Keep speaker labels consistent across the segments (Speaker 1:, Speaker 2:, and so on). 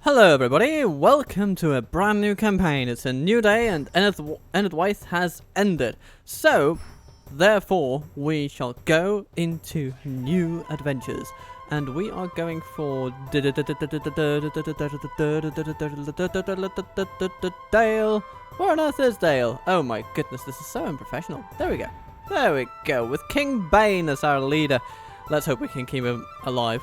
Speaker 1: Hello everybody, welcome to a brand new campaign. It's a new day and Ended has ended. So, therefore, we shall go into new adventures. And we are going for Dale. Where on earth is Dale? Oh my goodness, this is so unprofessional. There we go. There we go, with King Bane as our leader. Let's hope we can keep him alive.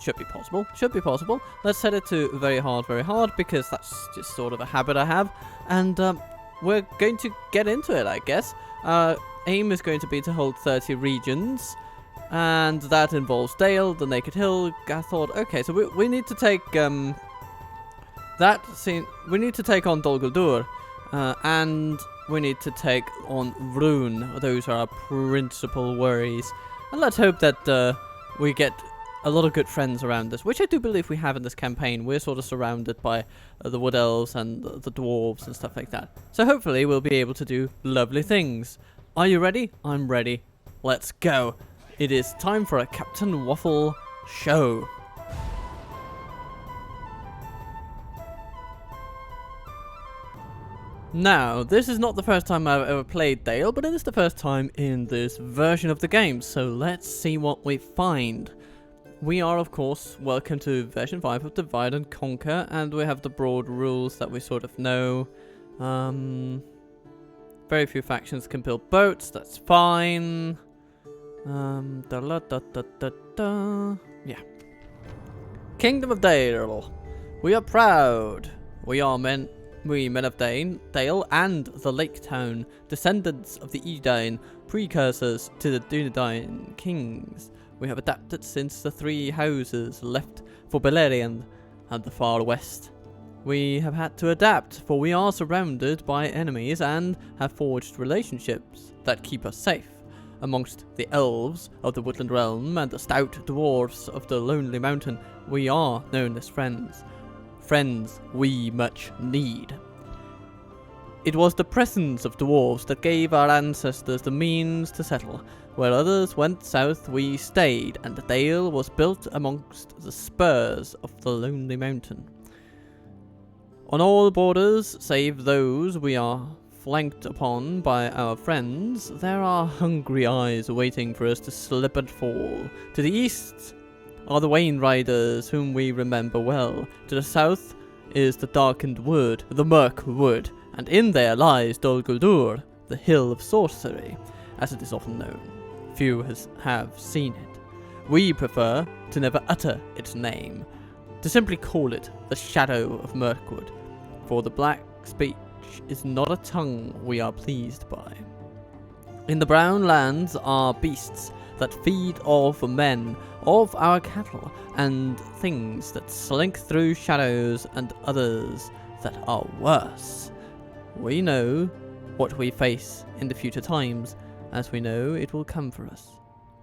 Speaker 1: Should be possible. Should be possible. Let's set it to very hard, because that's just sort of a habit I have. And we're going to get into it, I guess. Aim is going to be to hold 30 regions. And that involves Dale, the Naked Hill. I thought, okay, so we need to take that scene. We need to take on Dol Guldur, and we need to take on Rune. Those are our principal worries. And let's hope that we get a lot of good friends around us, which I do believe we have in this campaign. We're sort of surrounded by the wood elves and the dwarves and stuff like that. So hopefully we'll be able to do lovely things. Are you ready? I'm ready. Let's go. It is time for a Captain Waffle show. Now, this is not the first time I've ever played Dale, but it is the first time in this version of the game. So let's see what we find. We are, of course, welcome to version 5 of Divide and Conquer, and we have the broad rules that we sort of know. Very few factions can build boats, that's fine. Yeah. Kingdom of Dale. We are proud. We men of Dale and the Lake Town, descendants of the Edine, precursors to the Dunedain kings. We have adapted since the three houses left for Beleriand and the far west. We have had to adapt, for we are surrounded by enemies and have forged relationships that keep us safe. Amongst the elves of the Woodland Realm and the stout dwarves of the Lonely Mountain, we are known as friends. Friends we much need. It was the presence of dwarves that gave our ancestors the means to settle. Where others went south, we stayed, and Dale was built amongst the spurs of the Lonely Mountain. On all borders, save those we are flanked upon by our friends, there are hungry eyes waiting for us to slip and fall. To the east are the Wayne Riders, whom we remember well. To the south is the darkened wood, the Murk Wood, and in there lies Dol Guldur, the Hill of Sorcery, as it is often known. Few have seen it. We prefer to never utter its name, to simply call it the Shadow of Mirkwood, for the black speech is not a tongue we are pleased by. In the brown lands are beasts that feed off men, of our cattle, and things that slink through shadows, and others that are worse. We know what we face in the future times, as we know it will come for us.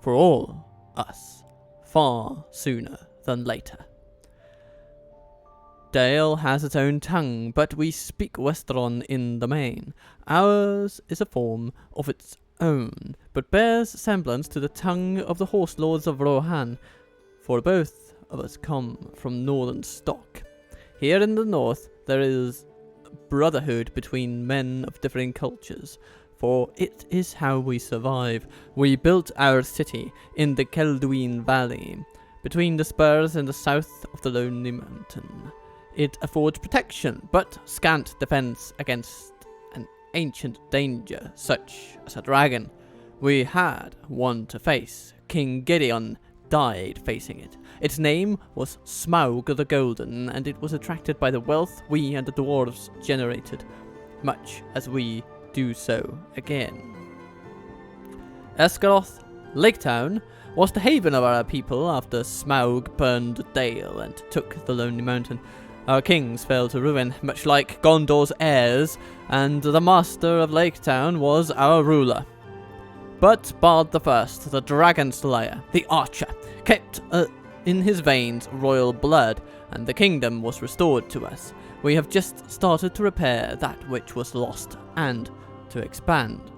Speaker 1: For all us. Far sooner than later. Dale has its own tongue, but we speak Westron in the main. Ours is a form of its own, but bears semblance to the tongue of the horse lords of Rohan, for both of us come from northern stock. Here in the north there is brotherhood between men of differing cultures, for it is how we survive. We built our city in the Kelduin Valley, between the spurs in the south of the Lonely Mountain. It affords protection, but scant defense against an ancient danger, such as a dragon. We had one to face. King Gideon died facing it. Its name was Smaug the Golden, and it was attracted by the wealth we and the dwarves generated, much as we do so again. Esgaroth, Lake Town, was the haven of our people after Smaug burned Dale and took the Lonely Mountain. Our kings fell to ruin, much like Gondor's heirs, and the master of Lake Town was our ruler. But Bard the First, the Dragon Slayer, the Archer, kept in his veins royal blood, and the kingdom was restored to us. We have just started to repair that which was lost, and to expand.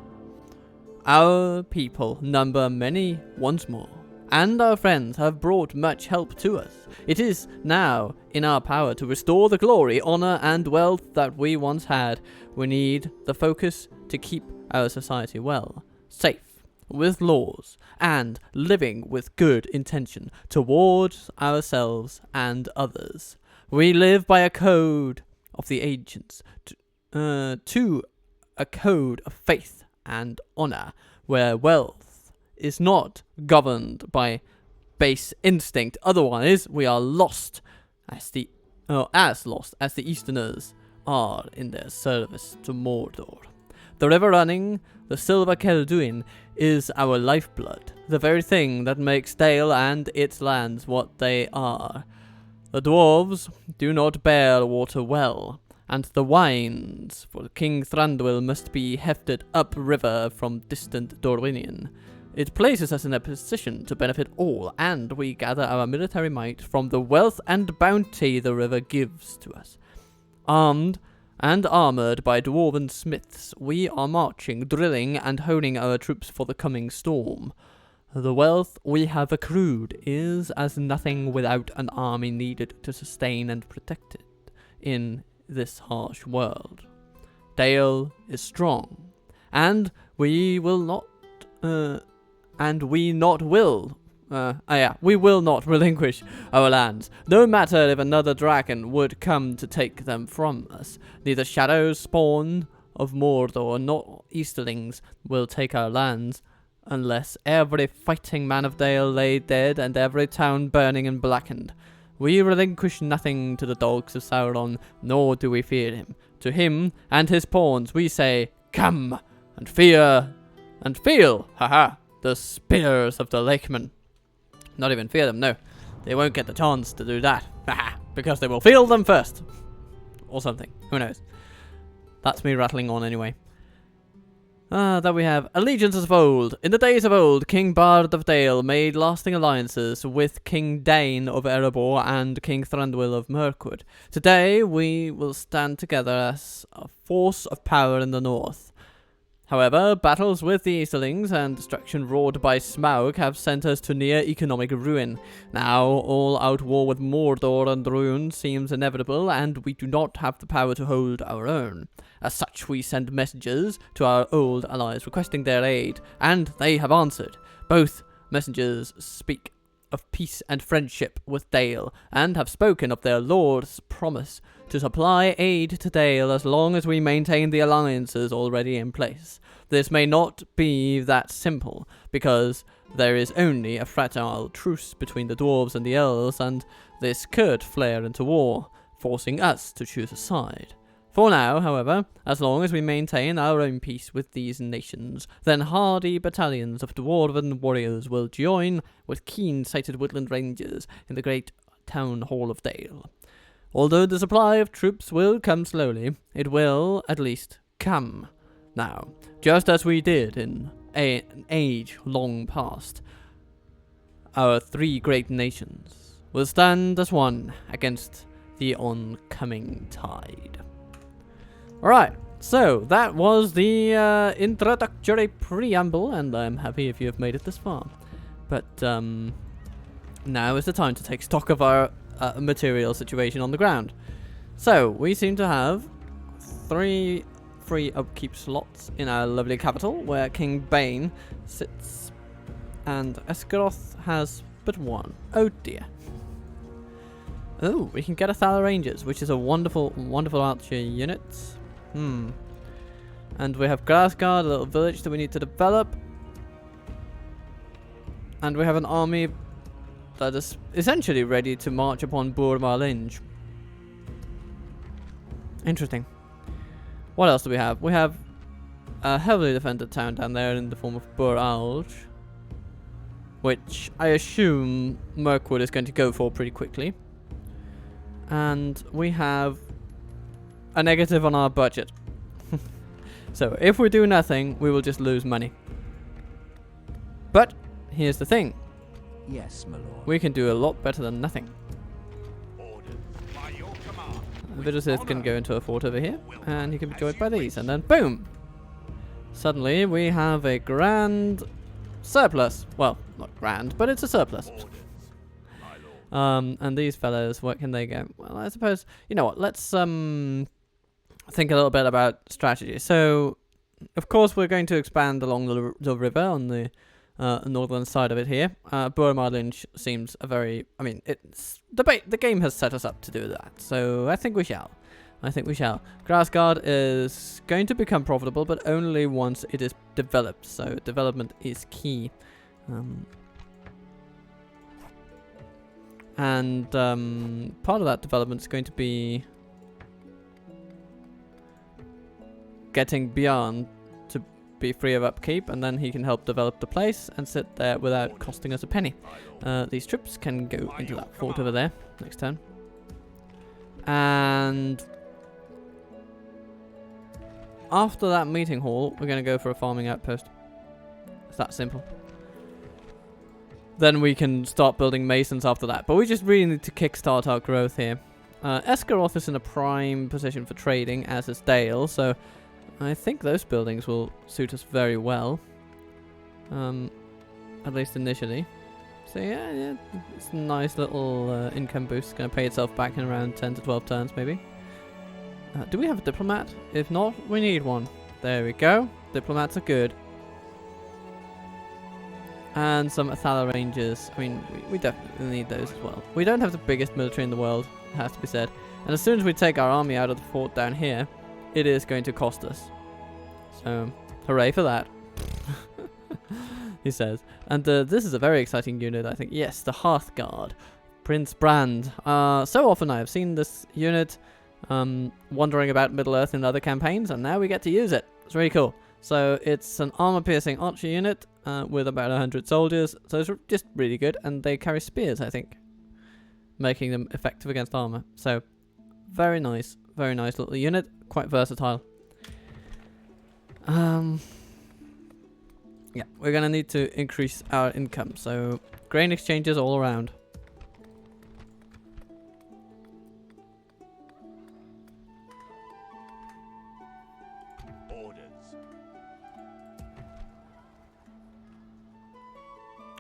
Speaker 1: Our people number many once more, and our friends have brought much help to us. It is now in our power to restore the glory, honor, and wealth that we once had. We need the focus to keep our society well, safe, with laws, and living with good intention towards ourselves and others. We live by a code of the ancients, to a code of faith and honor, where wealth is not governed by base instinct. Otherwise, we are lost as lost as the Easterners are in their service to Mordor. The river running, the silver Kelduin, is our lifeblood, the very thing that makes Dale and its lands what they are. The dwarves do not bear water well, and the wines for King Thranduil must be hefted upriver from distant Dorwinion. It places us in a position to benefit all, and we gather our military might from the wealth and bounty the river gives to us. Armed and armored by dwarven smiths, we are marching, drilling, and honing our troops for the coming storm. The wealth we have accrued is as nothing without an army needed to sustain and protect it in this harsh world. Dale is strong, and we will not relinquish our lands, no matter if another dragon would come to take them from us. Neither shadows spawn of Mordor nor Easterlings will take our lands, unless every fighting man of Dale lay dead and every town burning and blackened. We relinquish nothing to the dogs of Sauron, nor do we fear him. To him and his pawns we say, come, and fear, and feel, haha, the spears of the Lakemen. Not even fear them, no. They won't get the chance to do that, haha, because they will feel them first. Or something, who knows. That's me rattling on anyway. Then we have allegiances of old. In the days of old, King Bard of Dale made lasting alliances with King Dane of Erebor and King Thranduil of Mirkwood. Today, we will stand together as a force of power in the north. However, battles with the Easterlings and destruction wrought by Smaug have sent us to near economic ruin. Now, all-out war with Mordor and Rhûn seems inevitable, and we do not have the power to hold our own. As such, we send messengers to our old allies requesting their aid, and they have answered. Both messengers speak of peace and friendship with Dale, and have spoken of their lord's promise to supply aid to Dale as long as we maintain the alliances already in place. This may not be that simple, because there is only a fragile truce between the dwarves and the elves, and this could flare into war, forcing us to choose a side. For now, however, as long as we maintain our own peace with these nations, then hardy battalions of dwarven warriors will join with keen-sighted woodland rangers in the great town hall of Dale. Although the supply of troops will come slowly, it will, at least, come. Now, just as we did in an age long past, our three great nations will stand as one against the oncoming tide. Alright, so that was the introductory preamble, and I'm happy if you have made it this far. But now is the time to take stock of our material situation on the ground. So, we seem to have 3 free upkeep slots in our lovely capital, where King Bane sits, and Esgaroth has but 1. Oh dear. Oh, we can get a Thala Rangers, which is a wonderful, wonderful archer unit. And we have Grassguard, a little village that we need to develop. And we have an army that is essentially ready to march upon Bur Marlinge. Interesting. What else do we have? We have a heavily defended town down there in the form of Bur Alge, which I assume Mirkwood is going to go for pretty quickly. And we have a negative on our budget. So if we do nothing, we will just lose money. But here's the thing.
Speaker 2: Yes, my lord.
Speaker 1: We can do a lot better than nothing. Vidusith can go into a fort over here, and he can be joined by these, and then boom! Suddenly we have a grand surplus. Well, not grand, but it's a surplus. And these fellows, where can they go? Well, I suppose, you know what, let's think a little bit about strategy. So, of course, we're going to expand along the river on the northern side of it here. Burmarlinch seems a very, I mean, it's the game has set us up to do that, so I think we shall. Grassguard is going to become profitable, but only once it is developed, so development is key. And part of that development is going to be getting Bjorn to be free of upkeep, and then he can help develop the place and sit there without costing us a penny. These troops can go into that fort over there next turn. And after that meeting hall, we're going to go for a farming outpost. It's that simple. Then we can start building masons after that. But we just really need to kickstart our growth here. Esgaroth is in a prime position for trading, as is Dale, so I think those buildings will suit us very well. At least initially. So yeah, it's a nice little income boost. Going to pay itself back in around 10 to 12 turns, maybe. Do we have a diplomat? If not, we need one. There we go. Diplomats are good. And some Athala Rangers. I mean, we definitely need those as well. We don't have the biggest military in the world, it has to be said. And as soon as we take our army out of the fort down here, it is going to cost us. So, hooray for that. He says. And this is a very exciting unit, I think. Yes, the Hearth Guard. Prince Brand. So often I have seen this unit wandering about Middle-earth in other campaigns, and now we get to use it. It's really cool. So it's an armor-piercing archer unit with about 100 soldiers. So it's just really good, and they carry spears, I think, making them effective against armor. So very nice little unit, quite versatile. Yeah, we're gonna need to increase our income. So grain exchanges all around.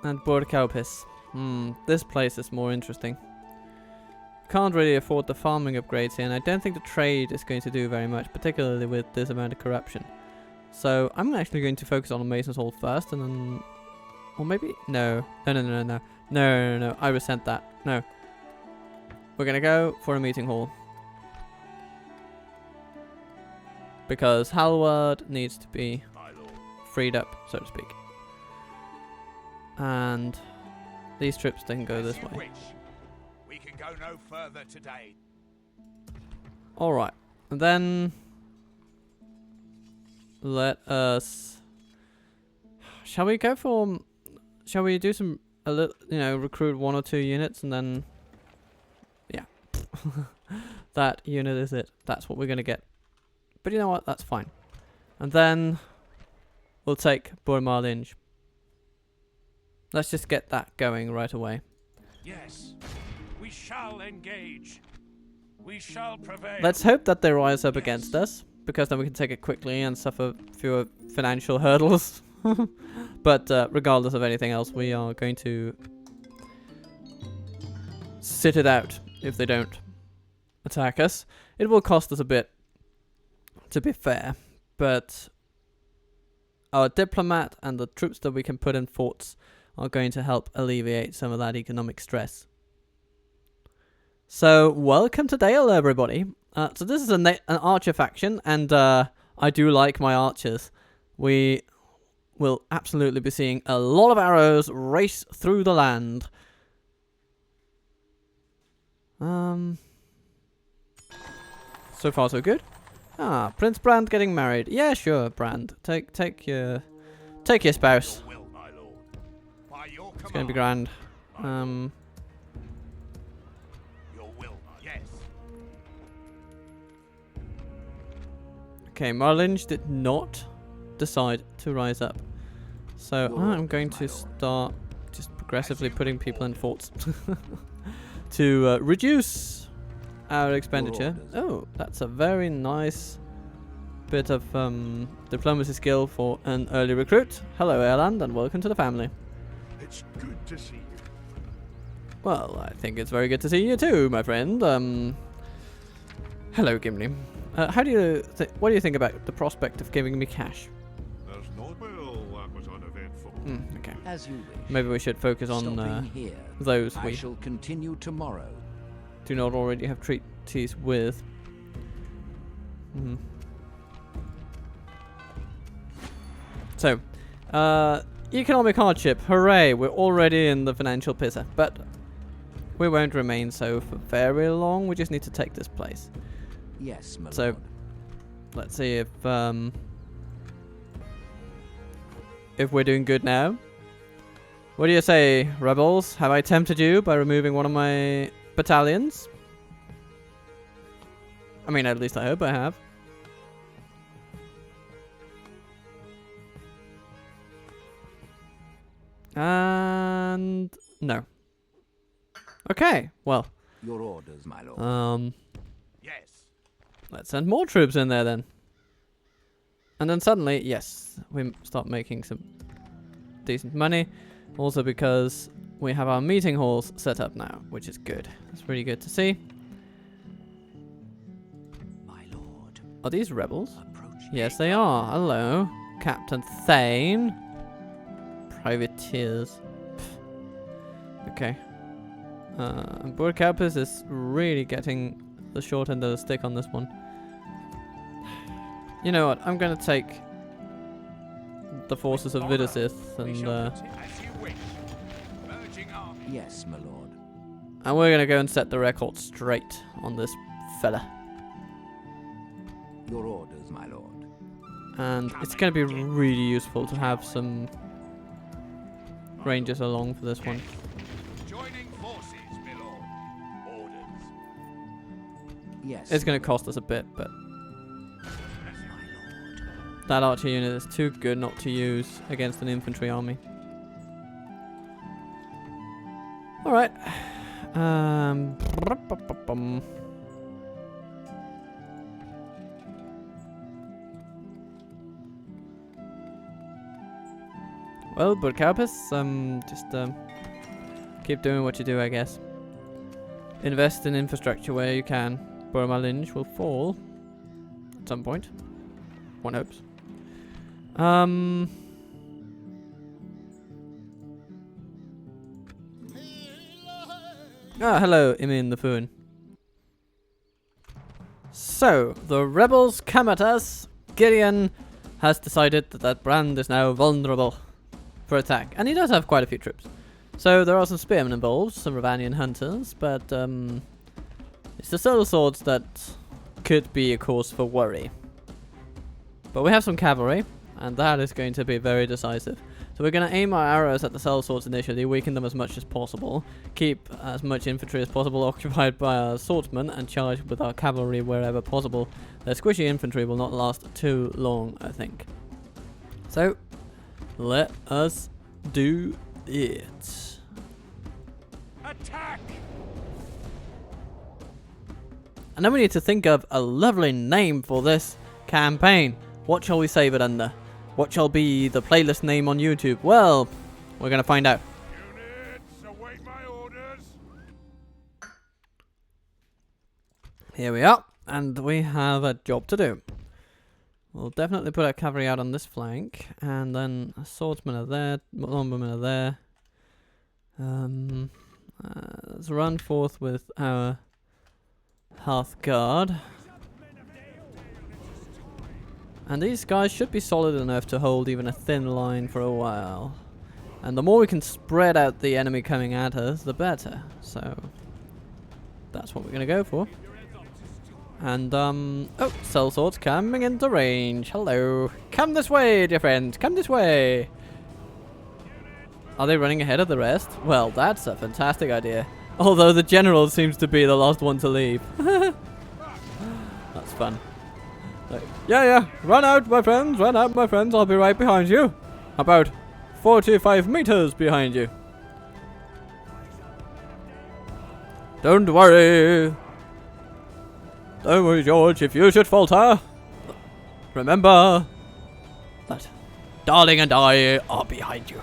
Speaker 1: And Borkaupis. This place is more interesting. Can't really afford the farming upgrades here, and I don't think the trade is going to do very much, particularly with this amount of corruption. So I'm actually going to focus on the Mason's Hall first, and then... Or maybe... No. No. I resent that. No. We're going to go for a meeting hall. Because Halward needs to be freed up, so to speak. And these trips, they can go this way.
Speaker 3: We can go no further today.
Speaker 1: Alright. And then let us... Shall we go for... Shall we do some... A little, you know, recruit 1 or 2 units and then... Yeah. That unit is it. That's what we're going to get. But you know what? That's fine. And then we'll take Burmarlinch. Let's just get that going right away.
Speaker 3: Yes, we shall engage. We shall prevail.
Speaker 1: Let's hope that they rise up against us, because then we can take it quickly and suffer fewer financial hurdles. But regardless of anything else, we are going to sit it out if they don't attack us. It will cost us a bit, to be fair, but our diplomat and the troops that we can put in forts are going to help alleviate some of that economic stress. So, welcome to Dale, everybody. So this is an archer faction, and I do like my archers. We will absolutely be seeing a lot of arrows race through the land. So far, so good. Prince Brand getting married. Yeah, sure, Brand. Take your spouse. It's going to be grand.
Speaker 3: Your will, yes.
Speaker 1: Okay, Marlinge did not decide to rise up. So I'm going to start just progressively putting people in forts to reduce our expenditure. Oh, that's a very nice bit of diplomacy skill for an early recruit. Hello, Erland, and welcome to the family.
Speaker 3: It's good to see you.
Speaker 1: Well, I think it's very good to see you too, my friend. Hello, Gimli. What do you think about the prospect of giving me cash?
Speaker 3: There's no. Well, that was uneventful.
Speaker 1: Okay.
Speaker 2: As you wish.
Speaker 1: Maybe we should focus on
Speaker 2: Stopping here.
Speaker 1: those
Speaker 2: I
Speaker 1: we
Speaker 2: shall continue tomorrow.
Speaker 1: do not already have treaties with. So, economic hardship. Hooray! We're already in the financial pisser, but we won't remain so for very long. We just need to take this place.
Speaker 2: Yes, my
Speaker 1: So,
Speaker 2: lord.
Speaker 1: let's see if we're doing good now. What do you say, rebels? Have I tempted you by removing one of my battalions? I mean, at least I hope I have. And no. Okay, well.
Speaker 2: Your orders, my lord.
Speaker 3: Yes.
Speaker 1: Let's send more troops in there then. And then suddenly, yes, we start making some decent money. Also because we have our meeting halls set up now, which is good. It's really good to see.
Speaker 2: My lord.
Speaker 1: Are these rebels?
Speaker 2: Approach.
Speaker 1: Yes, they are. Hello. Captain Thane. Privateers. Pff. Okay. Burkapis is really getting the short end of the stick on this one. You know what? I'm gonna take the forces of Vidusith and
Speaker 2: Yes, my lord.
Speaker 1: we're gonna go and set the record straight on this fella.
Speaker 2: Your orders, my lord.
Speaker 1: And it's gonna be really useful to have some rangers along for this one.
Speaker 3: Joining forces, my lord. Orders.
Speaker 2: Yes.
Speaker 1: It's gonna cost us a bit, but
Speaker 2: my lord.
Speaker 1: that archer unit is too good not to use against an infantry army. Alright. Well, Burkapis, just keep doing what you do, I guess. Invest in infrastructure where you can. Burma Lynch will fall at some point. One hopes. Hello, Imin the Foon. So, the rebels come at us. Gideon has decided that Brand is now vulnerable for attack. And he does have quite a few troops. So, there are some spearmen involved, some Ravanian hunters, but it's the soul swords that could be a cause for worry. But we have some cavalry, and that is going to be very decisive. So we're going to aim our arrows at the cell swords initially, weaken them as much as possible, keep as much infantry as possible occupied by our swordsmen, and charge with our cavalry wherever possible. Their squishy infantry will not last too long, I think. So, let us do it.
Speaker 3: Attack!
Speaker 1: And then we need to think of a lovely name for this campaign. What shall we save it under? What shall be the playlist name on YouTube? Well, we're going to find out.
Speaker 3: Units, await my orders.
Speaker 1: Here we are, and we have a job to do. We'll definitely put our cavalry out on this flank, and then swordsmen are there, lumbermen are there. Let's run forth with our Hearth Guard. And these guys should be solid enough to hold even a thin line for a while. And the more we can spread out the enemy coming at us, the better. So, that's what we're going to go for. And, oh, sellswords coming into range. Hello. Come this way, dear friends. Come this way. Are they running ahead of the rest? Well, that's a fantastic idea. Although the general seems to be the last one to leave. That's fun. Like, yeah, run out, my friends, run out, my friends, I'll be right behind you. About 45 meters behind you. Don't worry. Don't worry, George, if you should falter. Remember that Darling and I are behind you.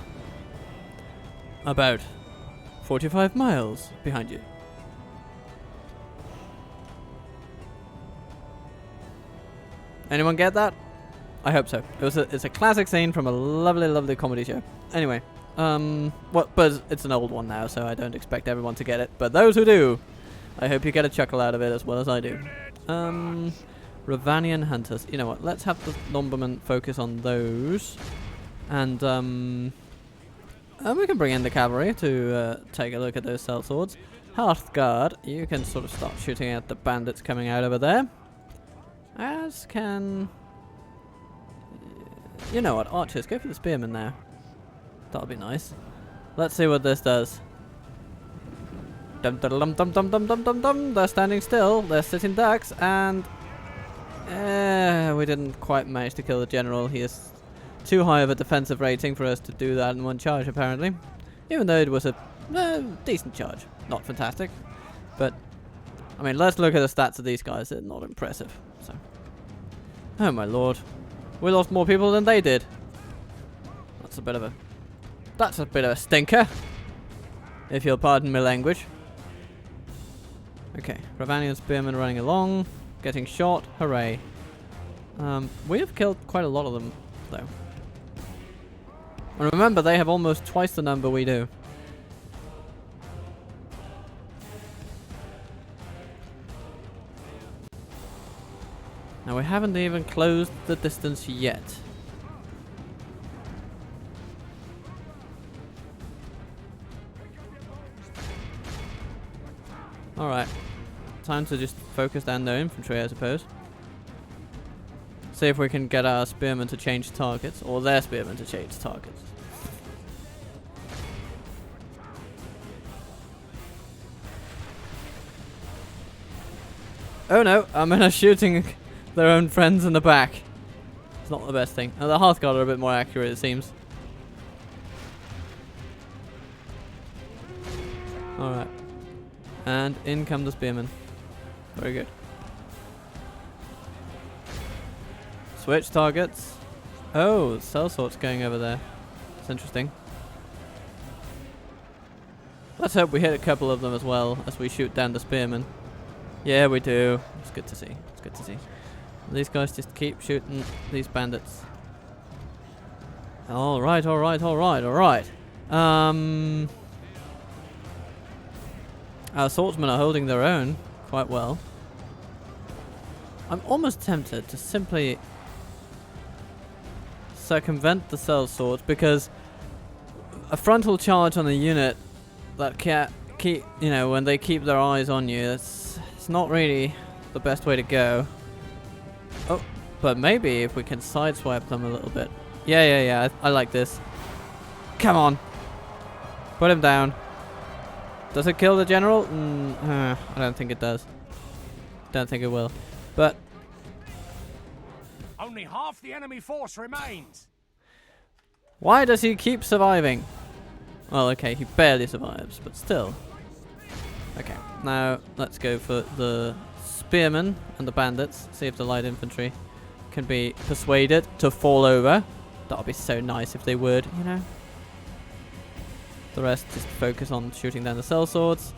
Speaker 1: About 45 miles behind you. Anyone get that? I hope so. It's a classic scene from a lovely, lovely comedy show. Anyway, but it's an old one now, so I don't expect everyone to get it. But those who do, I hope you get a chuckle out of it as well as I do. Ravanian hunters. You know what? Let's have the lumbermen focus on those, and we can bring in the cavalry to take a look at those sellswords. Hearthguard, you can sort of start shooting at the bandits coming out over there. As can... You know what, archers, go for the spearmen now. That'll be nice. Let's see what this does. Dum dum dum dum dum dum dum dum dum. They're standing still, they're sitting ducks, and... we didn't quite manage to kill the general. He is too high of a defensive rating for us to do that in one charge, apparently. Even though it was a decent charge. Not fantastic, but... I mean, let's look at the stats of these guys. They're not impressive. So, oh my lord, we lost more people than they did. That's a bit of a stinker, if you'll pardon my language. Okay, Ravanian spearmen running along, getting shot. Hooray! We have killed quite a lot of them, though. And remember, they have almost twice the number we do. Now we haven't even closed the distance yet. Alright. Time to just focus down their infantry, I suppose. See if we can get our spearmen to change targets, or their spearmen to change targets. Oh no, I'm in a shooting their own friends in the back. It's not the best thing. And the Hearthguard are a bit more accurate, it seems. Alright. And in come the spearmen. Very good. Switch targets. Oh, sellsword's going over there. That's interesting. Let's hope we hit a couple of them as well as we shoot down the spearmen. Yeah, we do. It's good to see. It's good to see. These guys just keep shooting these bandits. Alright, alright, alright, alright. Our swordsmen are holding their own quite well. I'm almost tempted to simply circumvent the sellswords, because a frontal charge on a unit that can't keep, you know, when they keep their eyes on you, it's not really the best way to go. Oh, but maybe if we can sideswipe them a little bit. Yeah, I like this. Come on. Put him down. Does it kill the general? I don't think it does. Don't think it will. But
Speaker 3: Only half the enemy force remains.
Speaker 1: why does he keep surviving? Well, okay, he barely survives, but still. Okay, now let's go for the spearmen and the bandits. See if the light infantry can be persuaded to fall over. That would be so nice if they would, you know. The rest just focus on shooting down the sellswords.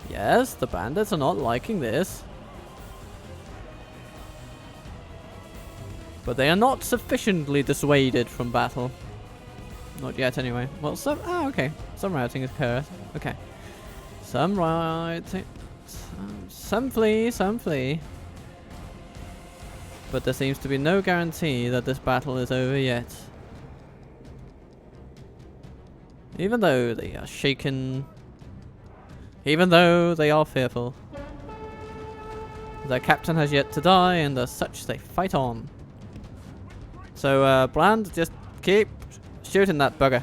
Speaker 1: Yes, the bandits are not liking this. But they are not sufficiently dissuaded from battle. Not yet, anyway. Well, some... Ah, okay. Some routing occurs. Okay. Some routing... Some flee, some flee. But there seems to be no guarantee that this battle is over yet. Even though they are shaken. Even though they are fearful. Their captain has yet to die, and as such they fight on. So, Bland, just keep shooting that bugger.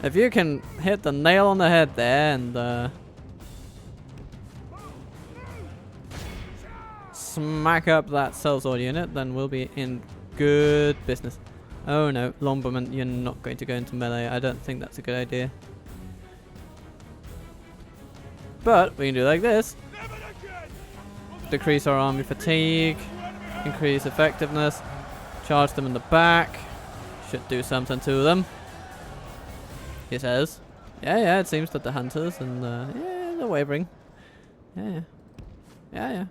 Speaker 1: If you can hit the nail on the head there and smack up that sellsword unit, then we'll be in good business. Oh no, Lumberman, you're not going to go into melee. I don't think that's a good idea. But we can do like this. Decrease our army fatigue. Increase effectiveness. Charge them in the back. Should do something to them. he says. Yeah, it seems that the hunters and, yeah, they're wavering. Yeah.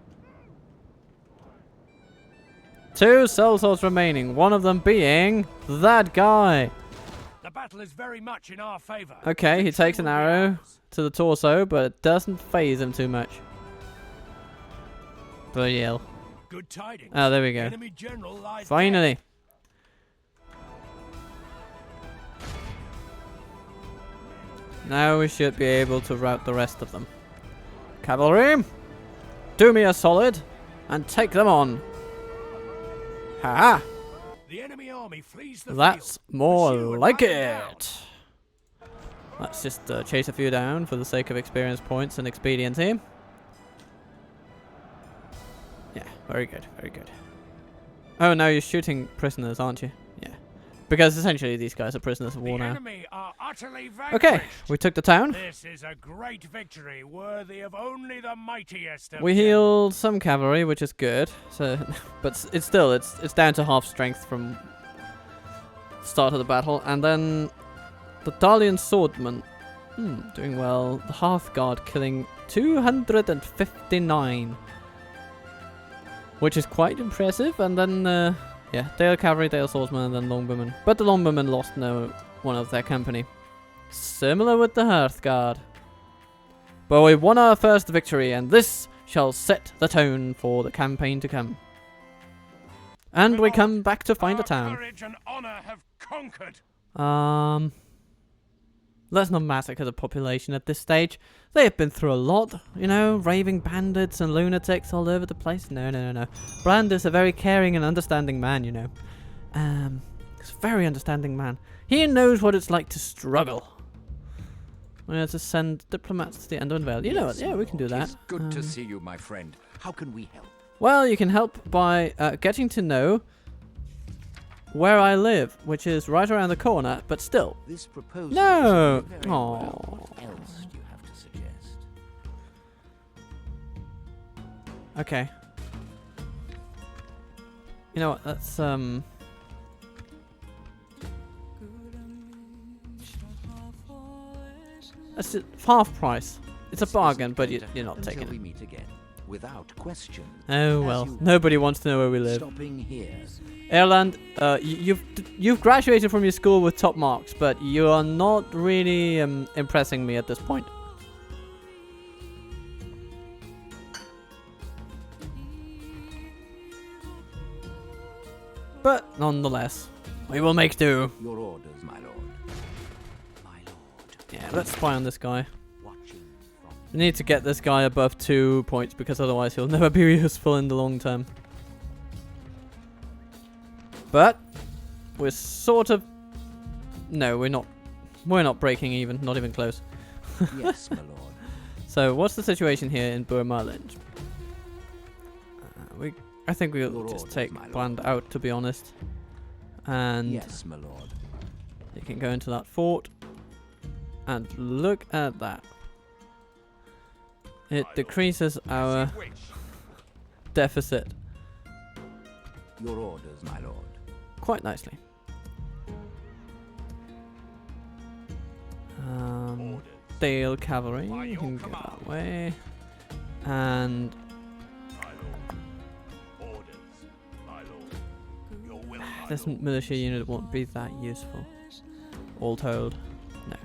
Speaker 1: 2 sellswords remaining, one of them being that guy.
Speaker 3: The battle is very much in our favor.
Speaker 1: Okay, he takes an arrow to the torso, but it doesn't phase him too much. Bloody hell.
Speaker 3: Good tidings.
Speaker 1: Oh, there we go.
Speaker 3: Enemy general lies
Speaker 1: Finally.
Speaker 3: dead.
Speaker 1: Now we should be able to rout the rest of them. Cavalry, do me a solid and take them on. Ha!
Speaker 3: The enemy army flees the
Speaker 1: That's
Speaker 3: field.
Speaker 1: more
Speaker 3: Pursue and
Speaker 1: like
Speaker 3: ride them down.
Speaker 1: it. Let's just chase a few down for the sake of experience points and expediency. Yeah, very good, very good. Oh, now you're shooting prisoners, aren't you? Yeah. Because essentially these guys are prisoners of war
Speaker 3: The
Speaker 1: now.
Speaker 3: enemy are utterly vanquished.
Speaker 1: Okay, we took the town.
Speaker 3: This is a great victory, worthy of only the mightiest of
Speaker 1: We healed some cavalry, which is good. So, but it's still it's down to half strength from start of the battle, and then the Dalian swordman, doing well. The Hearthguard killing 259, which is quite impressive. And then yeah, Dale cavalry, Dale swordsman, and then longbowmen. But the longbowmen lost one of their company. Similar with the Hearthguard. But we won our first victory, and this shall set the tone for the campaign to come. And we come back to find a town.
Speaker 3: Courage and honor have conquered.
Speaker 1: Let's not massacre the population at this stage. They have been through a lot, you know, raving bandits and lunatics all over the place. No. Brand is a very caring and understanding man, you know. He's a very understanding man. He knows what it's like to struggle. We have to send diplomats to the Kondovan Vale. You know what? Yeah, we can do that.
Speaker 2: It's good to see you, my friend. How can we help?
Speaker 1: Well, you can help by getting to know where I live, which is right around the corner, but still.
Speaker 2: This proposal
Speaker 1: No!
Speaker 2: is very well. What else do you have to suggest?
Speaker 1: Okay. You know what? That's That's half price. It's a bargain, but you're not taking
Speaker 2: Until we
Speaker 1: it.
Speaker 2: meet again, without question.
Speaker 1: Oh well, nobody wants to know where we live.
Speaker 2: Stopping here.
Speaker 1: Erland, you've graduated from your school with top marks, but you are not really impressing me at this point. But nonetheless, we will make do.
Speaker 2: Your orders, my lord. My lord.
Speaker 1: Yeah, let's spy on this guy.
Speaker 2: Watching from
Speaker 1: We need to get this guy above 2 points because otherwise he'll never be useful in the long term. But we're sort of we're not breaking even, not even close.
Speaker 2: yes, my lord.
Speaker 1: So what's the situation here in Burmarland? I think we'll
Speaker 2: Your
Speaker 1: just
Speaker 2: orders,
Speaker 1: take
Speaker 2: my lord.
Speaker 1: Brand out, to be honest. And
Speaker 2: Yes, my lord.
Speaker 1: you can go into that fort and look at that. It decreases our
Speaker 3: As you wish.
Speaker 1: deficit
Speaker 2: Your orders, my lord.
Speaker 1: quite nicely.
Speaker 3: Orders.
Speaker 1: Dale cavalry,
Speaker 3: By
Speaker 1: you
Speaker 3: your
Speaker 1: can go
Speaker 3: command.
Speaker 1: that way. And
Speaker 3: My lord. Orders. My lord. Your will, my
Speaker 1: this
Speaker 3: lord.
Speaker 1: militia unit won't be that useful, all told. No.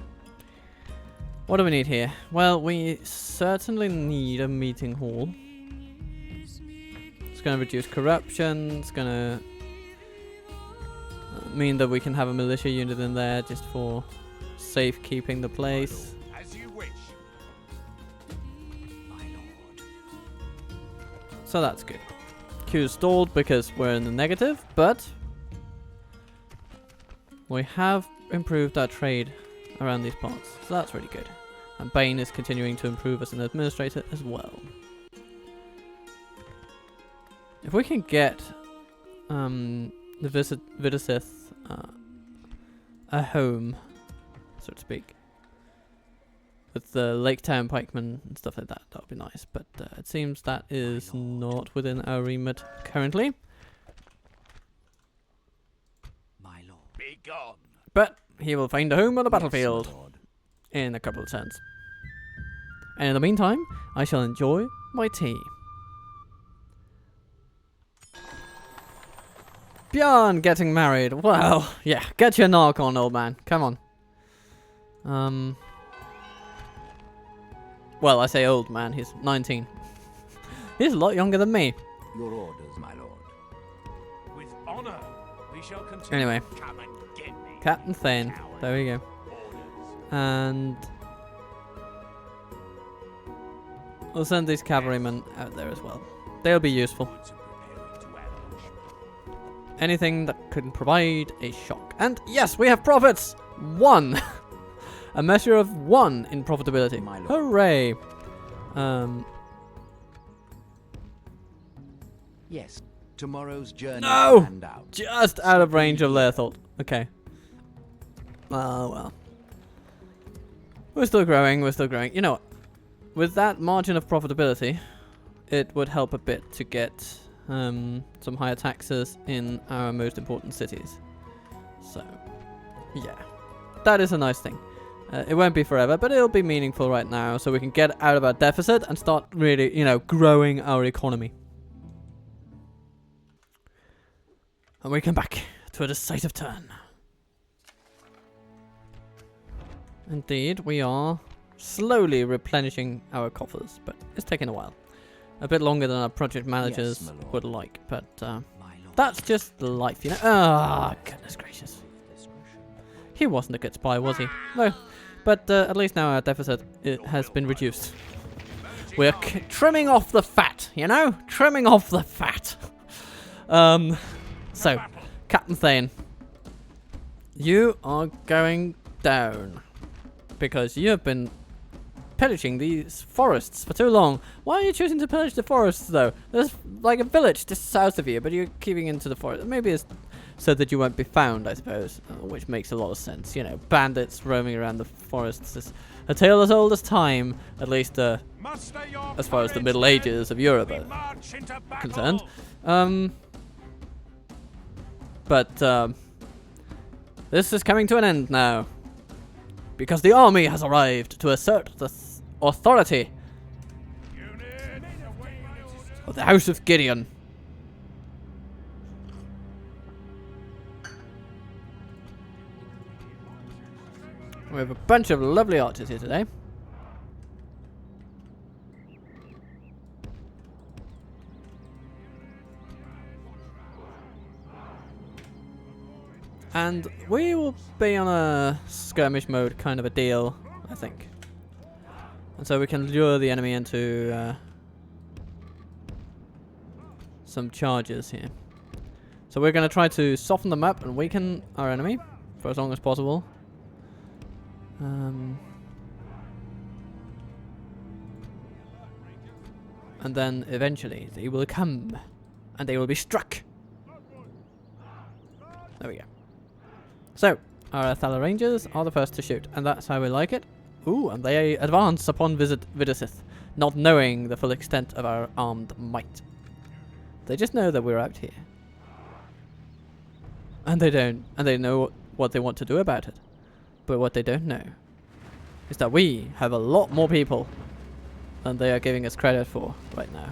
Speaker 1: What do we need here? Well, we certainly need a meeting hall. It's going to reduce corruption. It's going to mean that we can have a militia unit in there just for safekeeping the place.
Speaker 3: As you wish.
Speaker 2: My lord.
Speaker 1: So that's good. Queue's stalled because we're in the negative, but we have improved our trade around these parts. So that's really good. And Bane is continuing to improve as an administrator as well. If we can get the Vidusith a home, so to speak, with the Lake Town pikemen and stuff like that, that would be nice. But it seems that is not within our remit currently.
Speaker 2: My lord.
Speaker 3: Be gone.
Speaker 1: But he will find a home on the
Speaker 2: Yes, my
Speaker 1: battlefield
Speaker 2: lord.
Speaker 1: in a couple of turns. And in the meantime, I shall enjoy my tea. Björn getting married. Well, yeah, get your knock on, old man. Come on. Well, I say old man, he's 19. He's a lot younger than me.
Speaker 2: Your orders, my lord.
Speaker 3: With honor, we shall continue.
Speaker 1: Anyway,
Speaker 3: Come and get me.
Speaker 1: Captain Thane.
Speaker 3: Coward.
Speaker 1: There we go.
Speaker 3: Orders.
Speaker 1: And we'll send these cavalrymen out there as well. They'll be useful.
Speaker 3: Woods are preparing to ambush.
Speaker 1: Anything that can provide a shock. And yes, we have profits! 1! A measure of 1 in profitability.
Speaker 2: My lord.
Speaker 1: Hooray!
Speaker 2: Yes. Tomorrow's journey
Speaker 1: No!
Speaker 2: planned out.
Speaker 1: Just out of range of Leothult. Okay. Well. We're still growing, we're still growing. You know what? With that margin of profitability, it would help a bit to get some higher taxes in our most important cities. So, yeah. That is a nice thing. It won't be forever, but it'll be meaningful right now, so we can get out of our deficit and start really, you know, growing our economy. And we come back to a decisive turn. Indeed, we are slowly replenishing our coffers, but it's taking a while. A bit longer than our project managers
Speaker 2: my lord.
Speaker 1: would like, but
Speaker 2: My lord.
Speaker 1: that's just life, you know? Ah, goodness gracious. He wasn't a good spy, was he? No. But at least now our deficit has been reduced. We're trimming off the fat, you know? Trimming off the fat. So, Captain Thane, you are going down. Because you have been pillaging these forests for too long. Why are you choosing to pillage the forests, though? There's like a village just south of you, but you're keeping into the forest. Maybe it's so that you won't be found, I suppose, which makes a lot of sense. You know, bandits roaming around the forests is a tale as old as time, at least as far as the Middle Ages of Europe are concerned. But this is coming to an end now, because the army has arrived to assert the authority of the House of Gideon. We have a bunch of lovely archers here today. And we will be on a skirmish mode kind of a deal, I think. And so we can lure the enemy into some charges here. So we're going to try to soften them up and weaken our enemy for as long as possible. And then eventually they will come and they will be struck. There we go. So, our Athala Rangers are the first to shoot, and that's how we like it. Ooh, and they advance upon Vidusith, not knowing the full extent of our armed might. They just know that we're out here. And they know what they want to do about it. But what they don't know is that we have a lot more people than they are giving us credit for right now.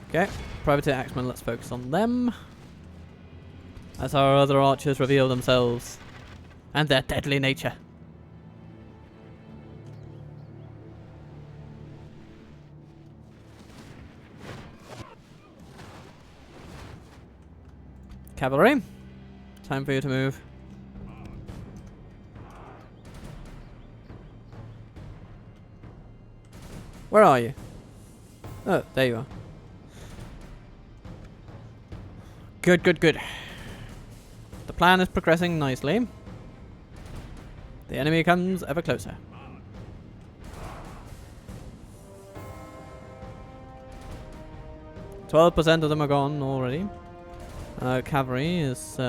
Speaker 1: Okay, Privateer Axemen, let's focus on them. As our other archers reveal themselves and their deadly nature. Cavalry, time for you to move. Where are you? Oh, there you are. Good, good, good. The plan is progressing nicely. The enemy comes ever closer. %12 of them are gone already. Cavalry is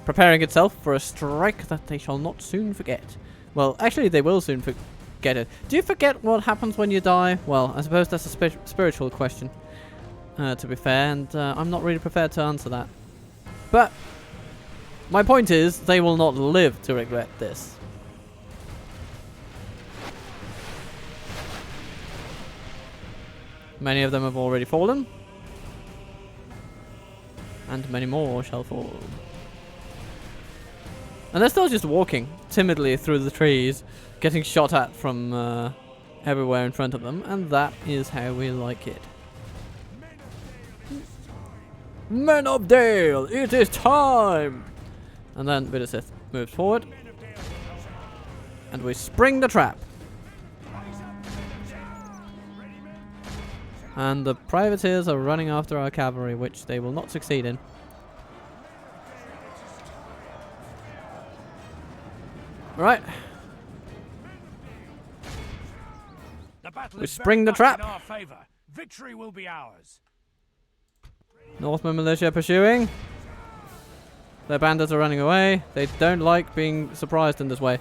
Speaker 1: preparing itself for a strike that they shall not soon forget. Well, actually they will soon forget it. Do you forget what happens when you die? Well, I suppose that's a spiritual question. to be fair, and I'm not really prepared to answer that. But my point is, they will not live to regret this. Many of them have already fallen, and many more shall fall. And they're still just walking timidly through the trees, getting shot at from everywhere in front of them, and that is how we like it. Men of Dale, it is time! And then Vidusith moves forward, and we spring the trap. And the privateers are running after our cavalry, which they will not succeed in. Right. We spring the trap.
Speaker 3: Victory will be ours.
Speaker 1: Northmen militia pursuing. Their bandits are running away. They don't like being surprised in this way.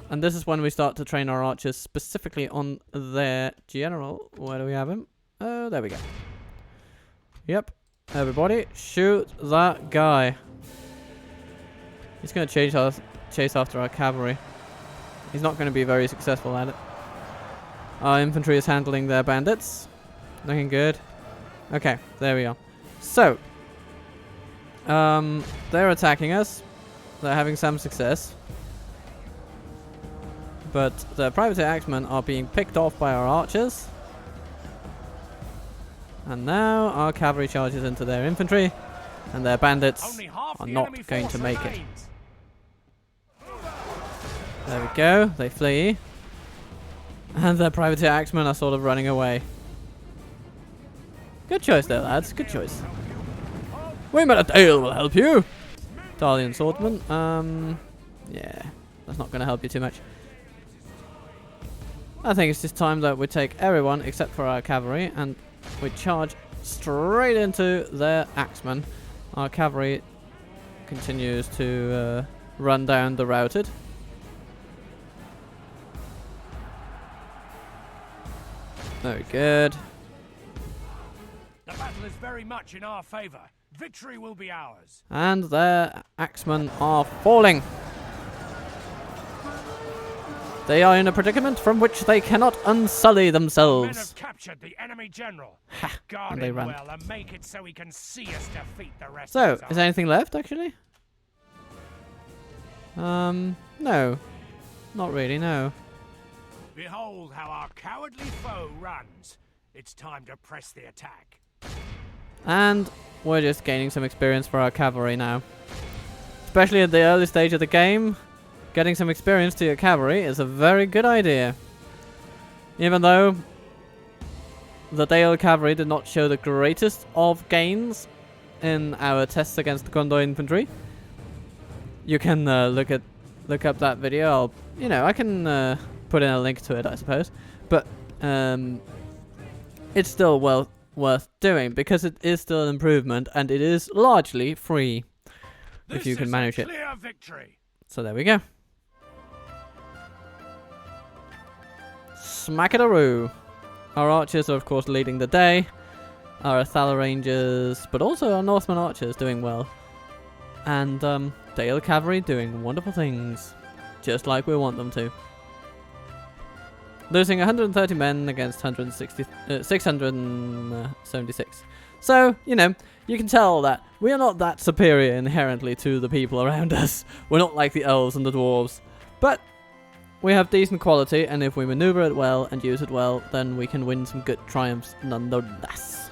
Speaker 1: And this is when we start to train our archers specifically on their general. Where do we have him? Oh, there we go. Yep. Everybody, shoot that guy. He's going to chase after our cavalry. He's not going to be very successful at it. Our infantry is handling their bandits. Looking good. Okay, there we are. So, they're attacking us. They're having some success. But the privateer axemen are being picked off by our archers. And now our cavalry charges into their infantry. And their bandits are not going to make it. There we go. They flee. And their privateer axemen are sort of running away. Good choice there, lads. Good choice. We met a Dale will help you. Dalian swordsman. Yeah. That's not going to help you too much. I think it's just time that we take everyone except for our cavalry and we charge straight into their axemen. Our cavalry continues to run down the routed. Very good.
Speaker 3: The battle is very much in our favor. Victory will be ours.
Speaker 1: And their axemen are falling. They are in a predicament from which they cannot unsully themselves.
Speaker 3: Men have captured the enemy general.
Speaker 1: Ha!
Speaker 3: Guard
Speaker 1: And they
Speaker 3: him
Speaker 1: run.
Speaker 3: well and make it so he can see us defeat the rest
Speaker 1: So,
Speaker 3: of his
Speaker 1: is there anything left actually? No. Not really, no.
Speaker 3: Behold how our cowardly foe runs. It's time to press the attack.
Speaker 1: And we're just gaining some experience for our cavalry now. Especially at the early stage of the game, getting some experience to your cavalry is a very good idea. Even though the Dale cavalry did not show the greatest of gains in our tests against the Kondovan infantry. You can look up that video. I can put in a link to it, I suppose. But it's still worth doing because it is still an improvement and it is largely free if you can manage it.
Speaker 3: Clear victory.
Speaker 1: So there we go. Smack-a-daroo. Our archers are of course leading the day. Our Athala Rangers, but also our Northman archers doing well. And Dale Cavalry doing wonderful things. Just like we want them to. Losing 130 men against 676. So, you can tell that we are not that superior inherently to the people around us. We're not like the elves and the dwarves. But we have decent quality, and if we maneuver it well and use it well, then we can win some good triumphs nonetheless.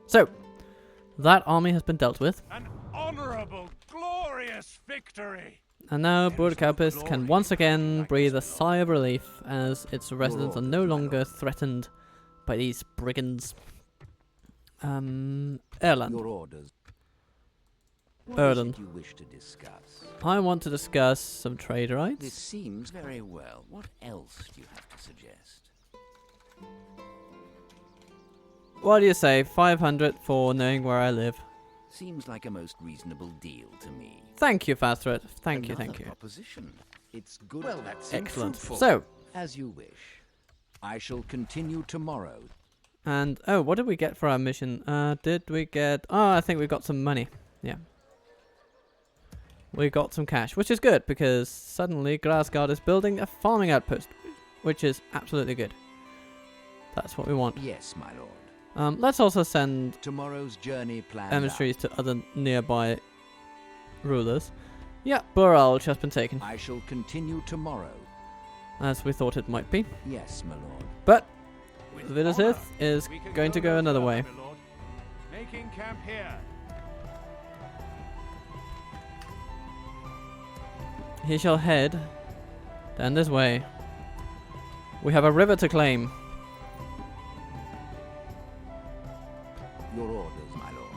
Speaker 1: So, that army has been dealt with.
Speaker 3: An honorable, glorious victory.
Speaker 1: And now Burgkaupist can once again breathe a sigh of relief as its residents are no longer threatened by these brigands. Erland.
Speaker 2: Your orders.
Speaker 1: Erland.
Speaker 2: You wish to discuss?
Speaker 1: I want to discuss some trade rights.
Speaker 2: This seems very well. What else do you have to suggest?
Speaker 1: What do you say? 500 for knowing where I live.
Speaker 2: Seems like a most reasonable deal to me.
Speaker 1: Thank you, Fastred. Thank you.
Speaker 2: Proposition. It's good. Well, that's
Speaker 1: Excellent.
Speaker 2: fruitful.
Speaker 1: So,
Speaker 2: As you wish. I shall continue tomorrow.
Speaker 1: And, oh, what did we get for our mission? Did we get... Oh, I think we got some money. Yeah. We got some cash, which is good, because suddenly Grassguard is building a farming outpost, which is absolutely good. That's what we want.
Speaker 2: Yes, my lord.
Speaker 1: Let's also send
Speaker 2: Tomorrow's journey planned
Speaker 1: emissaries
Speaker 2: out.
Speaker 1: to other nearby rulers. Yeah, Burrell has been taken,
Speaker 2: I shall continue tomorrow.
Speaker 1: as we thought it might be.
Speaker 2: Yes, my lord.
Speaker 1: But
Speaker 3: With
Speaker 1: Vidusith
Speaker 3: honor,
Speaker 1: is
Speaker 3: we can
Speaker 1: going to go
Speaker 3: no
Speaker 1: another
Speaker 3: further,
Speaker 1: way.
Speaker 3: my lord. Making camp here.
Speaker 1: He shall head down this way. We have a river to claim.
Speaker 2: Your orders, my lord.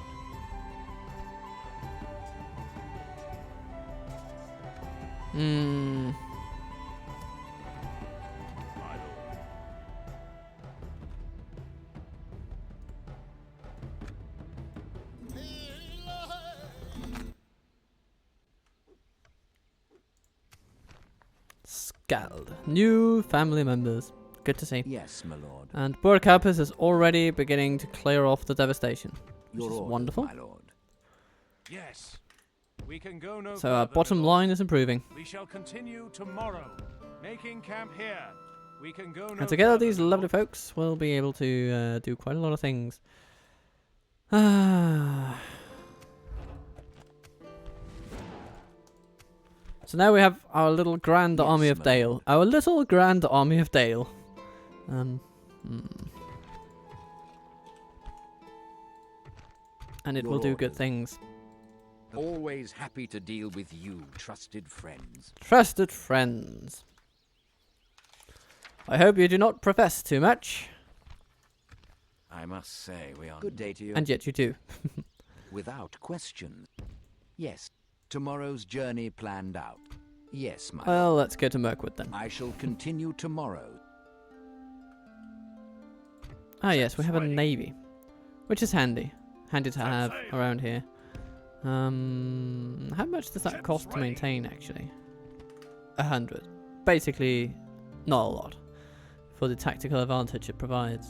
Speaker 1: Hmm.
Speaker 3: My lord.
Speaker 1: Scald. New family members. Good to see.
Speaker 2: Yes, my lord.
Speaker 1: And Burkapis is already beginning to clear off the devastation, which
Speaker 2: Your
Speaker 1: is
Speaker 2: orders,
Speaker 1: wonderful.
Speaker 2: my lord.
Speaker 3: Yes. We can go no
Speaker 1: So our
Speaker 3: further,
Speaker 1: bottom
Speaker 3: my lord.
Speaker 1: line is improving.
Speaker 3: We shall continue tomorrow. Making camp here. We can go no
Speaker 1: And together
Speaker 3: further,
Speaker 1: these
Speaker 3: my
Speaker 1: lovely
Speaker 3: lord.
Speaker 1: folks will be able to do quite a lot of things. Ah. So now we have our little grand
Speaker 2: Yes,
Speaker 1: army of
Speaker 2: my
Speaker 1: Dale.
Speaker 2: lord.
Speaker 1: Our little grand army of Dale. Hmm. And it
Speaker 2: Your
Speaker 1: will do good
Speaker 2: orders.
Speaker 1: things.
Speaker 2: Always happy to deal with you, trusted friends.
Speaker 1: Trusted friends. I hope you do not profess too much,
Speaker 2: I must say we are... Good day to you.
Speaker 1: and yet you do.
Speaker 2: Without question. Yes. Tomorrow's journey planned out. Yes, my lord.
Speaker 1: Well, let's go to Mirkwood then.
Speaker 2: I shall continue tomorrow.
Speaker 1: Ah yes, we have a
Speaker 3: Ready.
Speaker 1: navy, which is handy. Handy to
Speaker 3: Set
Speaker 1: have
Speaker 3: sail.
Speaker 1: around here. How much does that
Speaker 3: Ships
Speaker 1: cost to
Speaker 3: ready.
Speaker 1: maintain, actually? 100. Basically, not a lot for the tactical advantage it provides.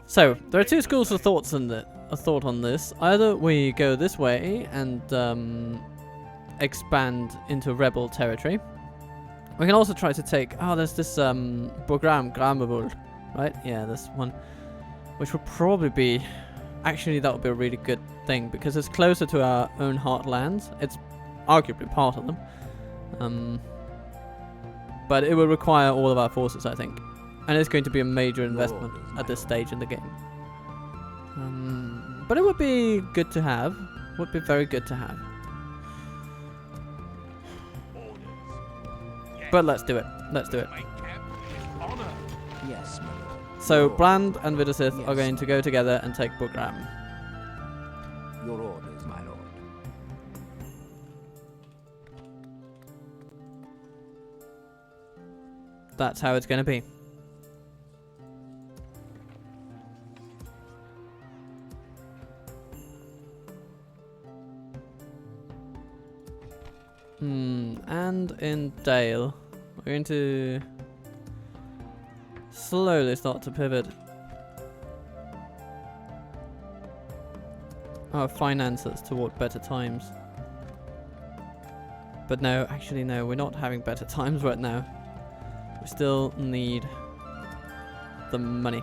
Speaker 1: So there are two schools of thought on this. Either we go this way and expand into rebel territory. We can also try to take. Oh, there's this Gramabul, right? Yeah, this one, which would probably be. Actually, that would be a really good thing because it's closer to our own heartlands. It's arguably part of them. But it will require all of our forces, I think. And it's going to be a major investment at this stage in the game. But it would be good to have. Would be very good to have.
Speaker 3: Orders. Yes.
Speaker 1: But let's do it. Let's do it.
Speaker 3: Make camp with honor.
Speaker 2: Yes, my lord.
Speaker 1: So Brand and Vidusith are
Speaker 2: Yes.
Speaker 1: going to go together and take Bugram.
Speaker 2: Your orders, my lord.
Speaker 1: That's how it's going to be. And in Dale, we're going to slowly start to pivot our finances toward better times. But no, actually no, we're not having better times right now. We still need the money.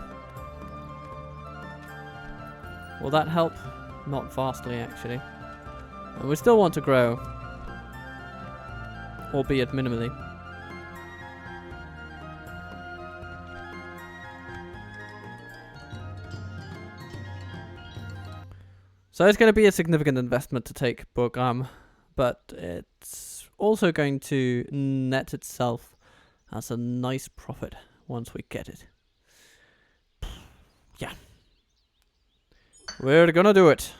Speaker 1: Will that help? Not vastly, actually. And we still want to grow. Albeit minimally. So it's going to be a significant investment to take Borgram, but it's also going to net itself as a nice profit once we get it. Yeah. We're gonna do it.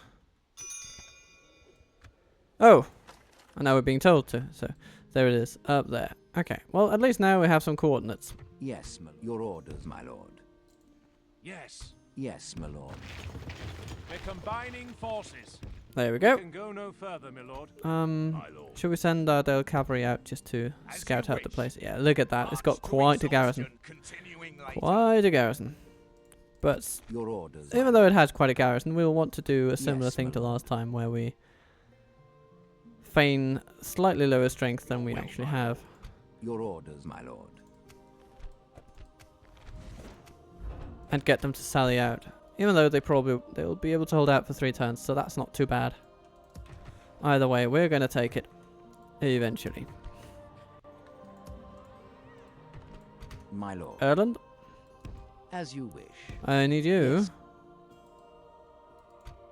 Speaker 1: Oh, and now we're being told to, so there it is, up there. Okay, well at least now we have some coordinates.
Speaker 2: Yes, your orders, my lord.
Speaker 3: Yes.
Speaker 2: Yes, my lord.
Speaker 3: We're combining forces.
Speaker 1: There we
Speaker 3: We
Speaker 1: go.
Speaker 3: can go no further, my lord. My lord.
Speaker 1: Should we send our Dale cavalry out just to
Speaker 3: As
Speaker 1: scout
Speaker 3: you
Speaker 1: out the
Speaker 3: wish.
Speaker 1: place? Yeah, look at that. It's got
Speaker 3: March to
Speaker 1: quite a garrison.
Speaker 3: exhaustion, continuing later.
Speaker 1: Quite a garrison. But
Speaker 2: Your orders.
Speaker 1: even though it has quite a garrison, we'll want to do a similar
Speaker 2: Yes,
Speaker 1: thing
Speaker 2: my
Speaker 1: to
Speaker 2: lord.
Speaker 1: last time where we feign slightly lower strength than we actually have.
Speaker 2: Your orders, my lord.
Speaker 1: And get them to sally out. Even though they'll be able to hold out for 3 turns, so that's not too bad. Either way, we're going to take it eventually.
Speaker 2: My lord.
Speaker 1: Erland,
Speaker 2: As you wish.
Speaker 1: I need you
Speaker 2: Yes.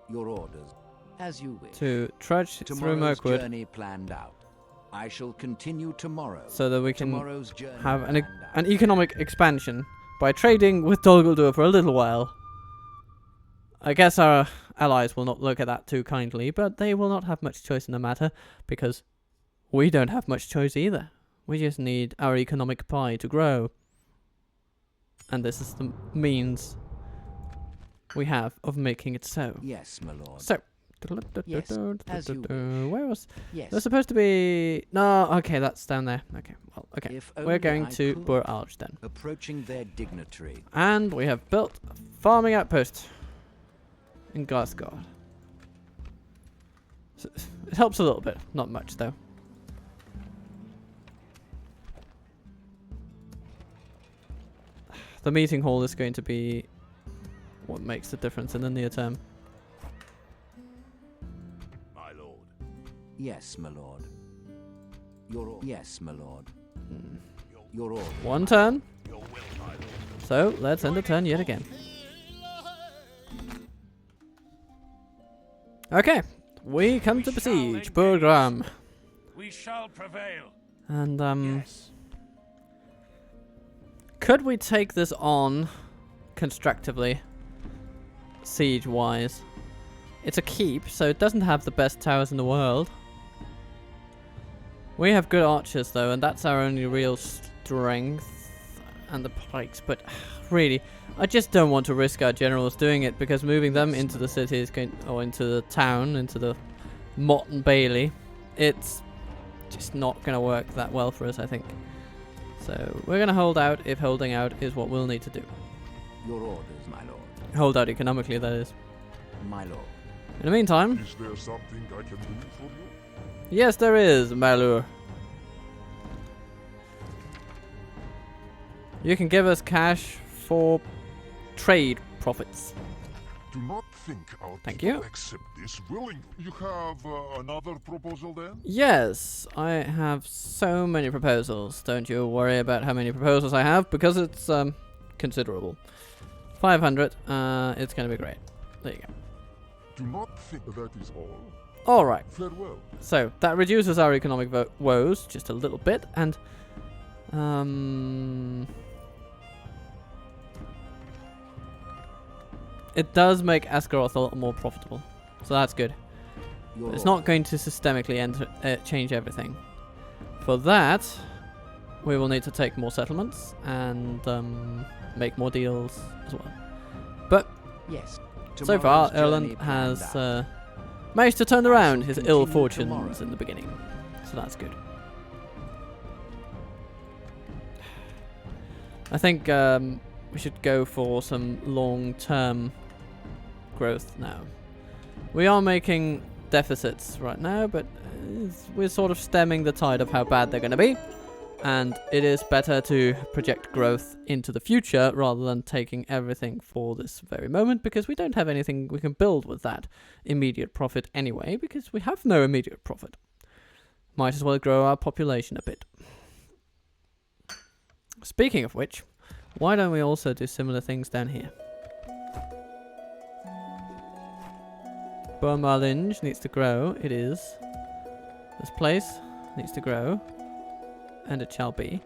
Speaker 2: Your orders. As you wish.
Speaker 1: to trudge through
Speaker 2: Tomorrow's
Speaker 1: Mirkwood
Speaker 2: journey planned out. I shall continue tomorrow.
Speaker 1: so that we can
Speaker 2: Tomorrow's journey
Speaker 1: have
Speaker 2: planned out.
Speaker 1: an economic expansion by trading with Dol Guldur for a little while. I guess our allies will not look at that too kindly, but they will not have much choice in the matter, because we don't have much choice either. We just need our economic pie to grow. And this is the means we have of making it so.
Speaker 2: Yes, my lord.
Speaker 1: So,
Speaker 2: Yes, as you
Speaker 1: where was...
Speaker 2: Yes.
Speaker 1: There's supposed to be... No, okay, that's down there. Okay, well, okay.
Speaker 2: If
Speaker 1: We're
Speaker 2: only
Speaker 1: going
Speaker 2: I
Speaker 1: to
Speaker 2: could.
Speaker 1: Bur Alj then.
Speaker 2: Approaching their dignitary.
Speaker 1: And we have built a farming outpost in Glasgow. So it helps a little bit, not much though. The meeting hall is going to be what makes the difference in the near term.
Speaker 3: My lord.
Speaker 2: Yes, my lord. Yes, my lord.
Speaker 1: Hmm.
Speaker 2: Your order.
Speaker 1: 1 turn,
Speaker 3: Your will, my lord.
Speaker 1: so let's end the turn yet again. Okay, we come to besiege Burgram.
Speaker 3: We shall prevail.
Speaker 1: And
Speaker 3: Yes.
Speaker 1: could we take this on constructively, siege-wise? It's a keep, so it doesn't have the best towers in the world. We have good archers though, and that's our only real strength, and the pikes. But really, I just don't want to risk our generals doing it, because moving them into the city is going, or into the town, into the Motte and Bailey, it's just not going to work that well for us, I think. So we're going to hold out if holding out is what we'll need to do.
Speaker 2: Your orders, my lord.
Speaker 1: Hold out economically, that is.
Speaker 2: My lord.
Speaker 1: In the meantime,
Speaker 4: Is there something I can do for you?
Speaker 1: yes, there is, Malur. You can give us cash for trade profits.
Speaker 4: Do not think I'll
Speaker 1: Thank you.
Speaker 4: accept this willingly. You have another proposal then?
Speaker 1: Yes, I have so many proposals. Don't you worry about how many proposals I have, because it's considerable. 500, it's going to be great. There you go.
Speaker 4: Do not think that is all.
Speaker 1: Alright,
Speaker 4: Farewell.
Speaker 1: so that reduces our economic woes just a little bit, and it does make Askaroth a lot more profitable, so that's good.
Speaker 2: Your
Speaker 1: But it's not going to systemically change everything. For that, we will need to take more settlements and make more deals as well. But
Speaker 2: Yes.
Speaker 1: so far,
Speaker 2: Tomorrow's journey
Speaker 1: Erland
Speaker 2: planned
Speaker 1: has
Speaker 2: out.
Speaker 1: managed to turn around his
Speaker 2: continue
Speaker 1: ill fortunes
Speaker 2: tomorrow.
Speaker 1: in the beginning, so that's good. I think we should go for some long-term growth now. We are making deficits right now, but we're sort of stemming the tide of how bad they're going to be. And it is better to project growth into the future rather than taking everything for this very moment, because we don't have anything we can build with that immediate profit anyway, because we have no immediate profit. Might as well grow our population a bit. Speaking of which, why don't we also do similar things down here? Burmalinge needs to grow. It is. This place needs to grow. And it shall be.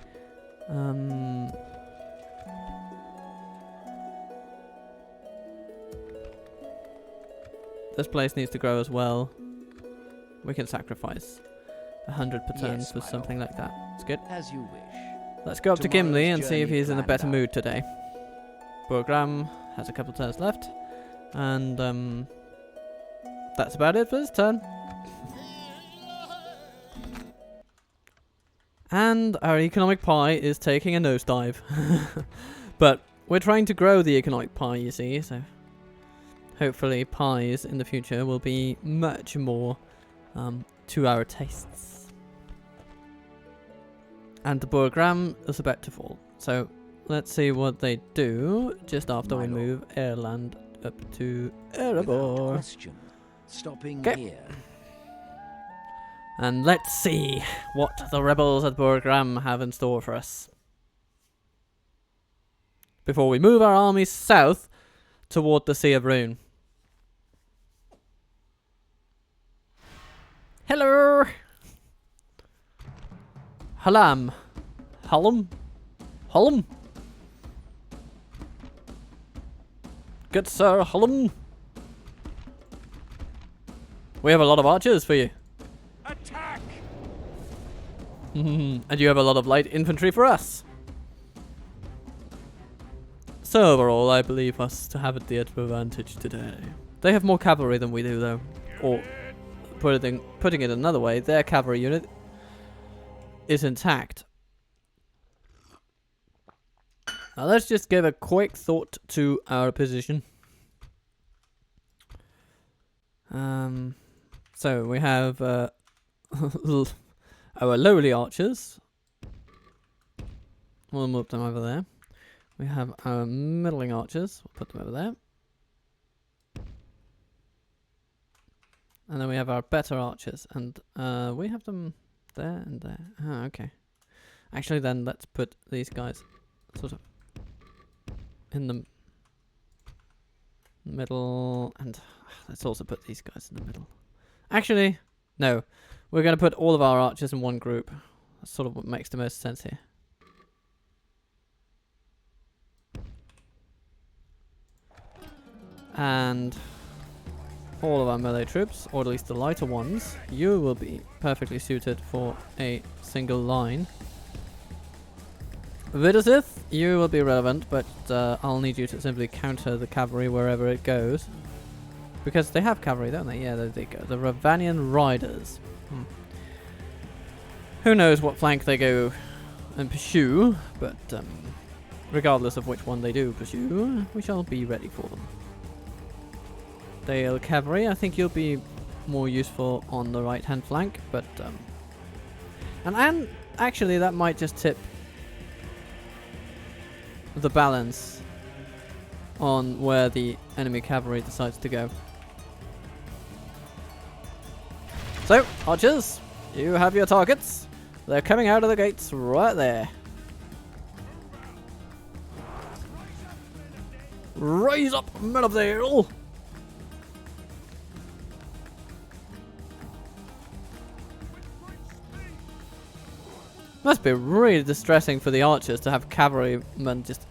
Speaker 1: This place needs to grow as well. We can sacrifice 100 per turn
Speaker 2: Yes,
Speaker 1: for
Speaker 2: my
Speaker 1: something like that. It's good.
Speaker 2: As you wish.
Speaker 1: Let's go up to
Speaker 2: Tomorrow's
Speaker 1: Gimli and see if
Speaker 2: journey
Speaker 1: he's in a
Speaker 2: planned
Speaker 1: better
Speaker 2: out.
Speaker 1: mood today. Burgram has a couple turns left. And that's about it for this turn. And our economic pie is taking a nosedive. But we're trying to grow the economic pie, you see, so hopefully pies in the future will be much more to our tastes. And the Borgram is about to fall. So let's see what they do just after we move Airland up to
Speaker 2: Without
Speaker 1: Erebor.
Speaker 2: question. Stopping
Speaker 1: 'Kay.
Speaker 2: here.
Speaker 1: And let's see what the rebels at Borgram have in store for us. Before we move our armies south toward the Sea of Rune. Hello! Halam. Hallam? Hallam? Good sir, Hallam. We have a lot of archers for you.
Speaker 3: Attack!
Speaker 1: And you have a lot of light infantry for us. So overall, I believe us to have the advantage today. They have more cavalry than we do, though. Or, putting it another way, their cavalry unit is intact. Now let's just give a quick thought to our position. So we have our lowly archers. We'll move them over there. We have our middling archers. We'll put them over there. And then we have our better archers. And we have them there and there. Ah, okay. Actually, then let's put these guys sort of in the middle. And let's also put these guys in the middle. Actually, no. We're going to put all of our archers in one group. That's sort of what makes the most sense here. And all of our melee troops, or at least the lighter ones, you will be perfectly suited for a single line. Vidusith, you will be relevant, but I'll need you to simply counter the cavalry wherever it goes. Because they have cavalry, don't they? Yeah, there they go. The Ravanian Riders. Who knows what flank they go and pursue, but regardless of which one they do pursue, we shall be ready for them. Dale Cavalry, I think you'll be more useful on the right hand flank, but and actually that might just tip the balance on where the enemy cavalry decides to go. So, archers, you have your targets. They're coming out of the gates right there. Raise up, men of Dale! Must be really distressing for the archers to have cavalrymen just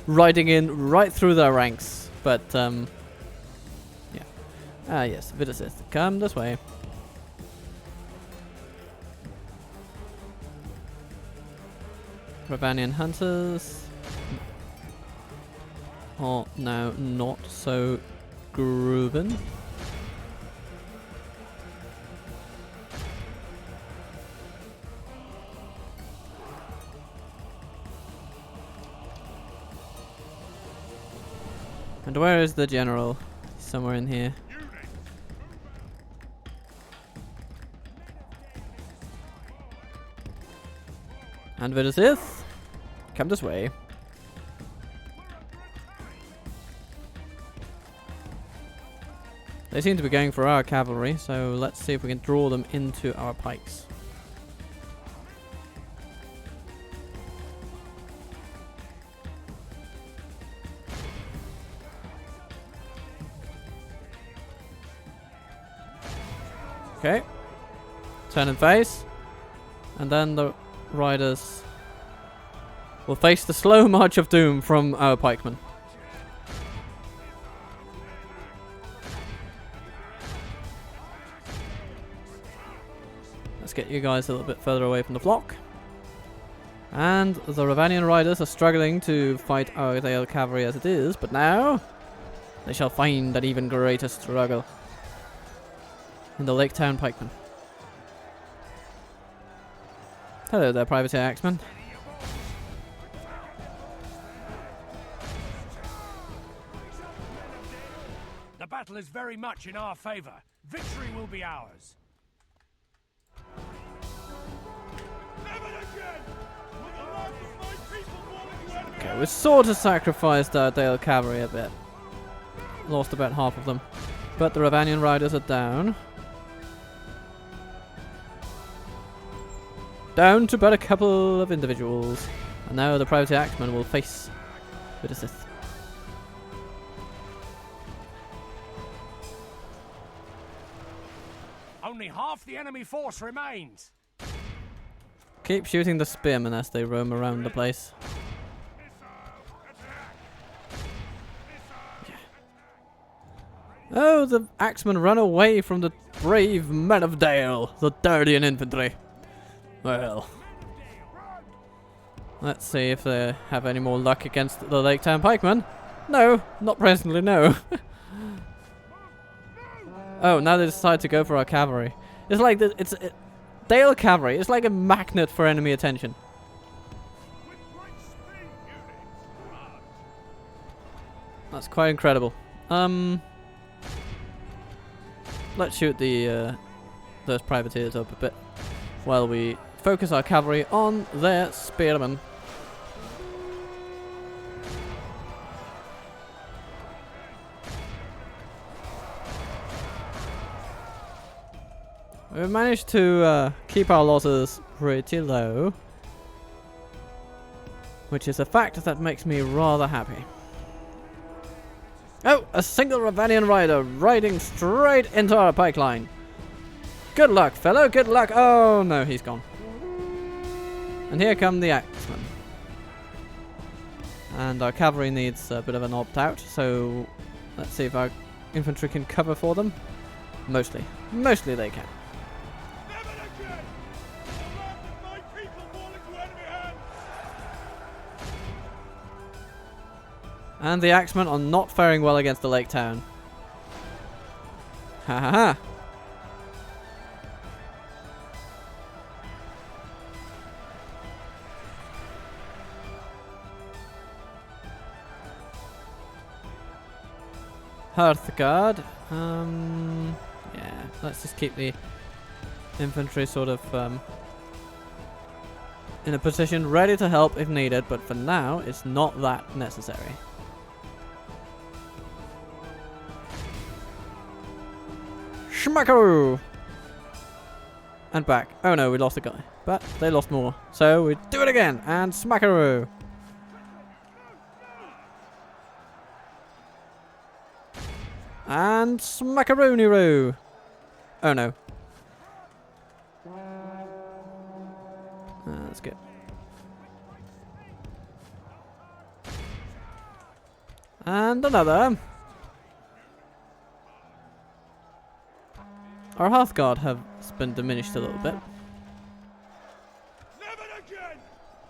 Speaker 1: riding in right through their ranks. But, yeah. Ah, yes, Vidusith, come this way. Ravanian hunters. Oh, no, not so groovin'. And where is the general? Somewhere in here. And Vidusith, come this way. They seem to be going for our cavalry, so let's see if we can draw them into our pikes. Okay. Turn and face. And then the riders will face the slow march of doom from our pikemen. Let's get you guys a little bit further away from the flock. And the Ravanian riders are struggling to fight our Dale cavalry as it is, but now they shall find an even greater struggle in the Lake Town pikemen. Hello there, Privateer Axeman.
Speaker 3: The battle is very much in our favor. Victory will be ours.
Speaker 1: Okay, we sort of sacrificed our Dale cavalry a bit. Lost about half of them. But the Ravanian riders are down. Down to but a couple of individuals. And now the Privateer Axeman will face Vidusith.
Speaker 3: Only half the enemy force remains.
Speaker 1: Keep shooting the spearmen as they roam around the place. Yeah. Oh, the axemen run away from the brave men of Dale, the Dardian infantry. Well, let's see if they have any more luck against the Lake Town pikemen. No, not presently, no. Oh, now they decide to go for our cavalry. It's like Dale cavalry is like a magnet for enemy attention. That's quite incredible. Let's shoot the those privateers up a bit while we focus our cavalry on their spearmen. We've managed to keep our losses pretty low, which is a fact that makes me rather happy. Oh, a single Ravanian rider riding straight into our pike line. Good luck, fellow, good luck. Oh no, he's gone. And here come the axemen. And our cavalry needs a bit of an opt-out, so let's see if our infantry can cover for them. Mostly they can. And the axemen are not faring well against the Lake Town. Ha ha ha. Hearthguard. Yeah, let's just keep the infantry sort of in a position ready to help if needed, but for now it's not that necessary. Schmackaroo! And back. Oh no, we lost a guy. But they lost more. So we do it again. And smackaroo! And smackaroony-roo! Oh no. That's good. And another. Our Hearthguard has been diminished a little bit.
Speaker 3: Never again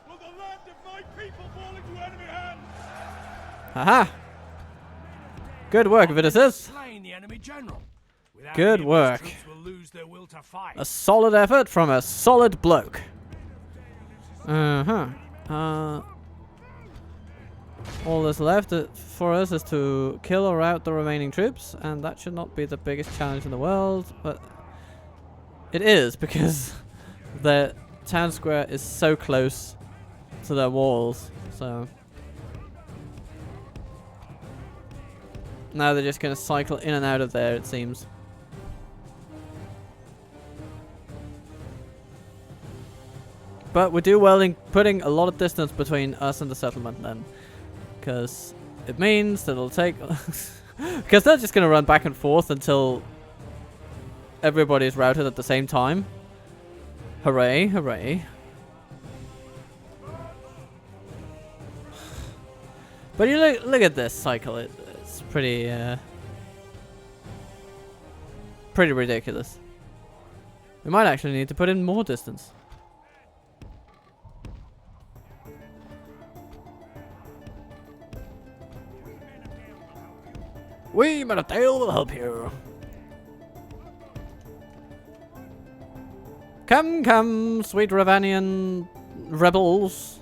Speaker 3: will the land of my people fall into enemy hands.
Speaker 1: Haha! Good work, Vidusith.
Speaker 3: Slain the enemy general. Without
Speaker 1: Good
Speaker 3: him,
Speaker 1: work.
Speaker 3: his troops will lose their will to fight.
Speaker 1: A solid effort from a solid bloke. All that's left for us is to kill or rout the remaining troops, and that should not be the biggest challenge in the world, but it is because the town square is so close to their walls, so now they're just going to cycle in and out of there, it seems. But we do well in putting a lot of distance between us and the settlement then. Because it means that it'll take... Because they're just going to run back and forth until everybody's routed at the same time. Hooray, hooray. But you look at this cycle. It's pretty... pretty ridiculous. We might actually need to put in more distance. We, Men of Dale, will help you. Come, come, sweet Ravanian rebels.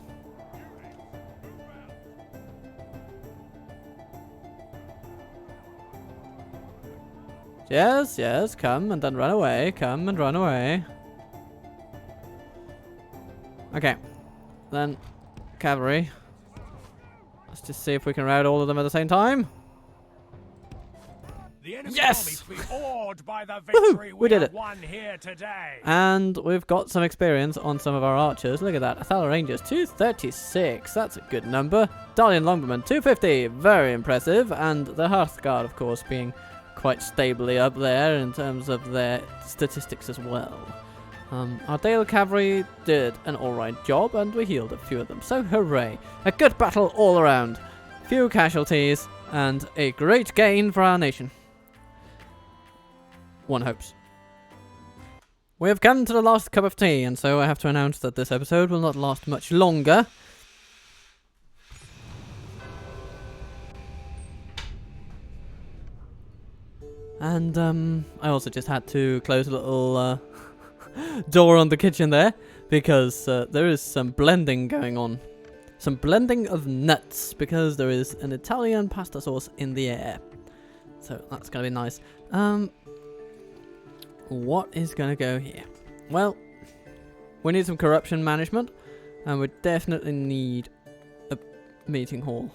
Speaker 1: Yes, yes, come and then run away. Come and run away. Okay. Then, cavalry. Let's just see if we can rout all of them at the same time.
Speaker 3: The enemy
Speaker 1: Yes!
Speaker 3: army be awed by the victory
Speaker 1: we did
Speaker 3: have
Speaker 1: it.
Speaker 3: won here today.
Speaker 1: And we've got some experience on some of our archers. Look at that. Athala Rangers, 236. That's a good number. Dalian Longbowmen, 250. Very impressive. And the Hearthguard, of course, being quite stably up there in terms of their statistics as well. Our Dale Cavalry did an alright job, and we healed a few of them. So hooray. A good battle all around. Few casualties, and a great gain for our nation. One hopes. We have come to the last cup of tea, and so I have to announce that this episode will not last much longer. And I also just had to close a little door on the kitchen there, because there is some blending going on. Some blending of nuts, because there is an Italian pasta sauce in the air. So that's going to be nice. What is going to go here? Well, we need some corruption management, and we definitely need a meeting hall.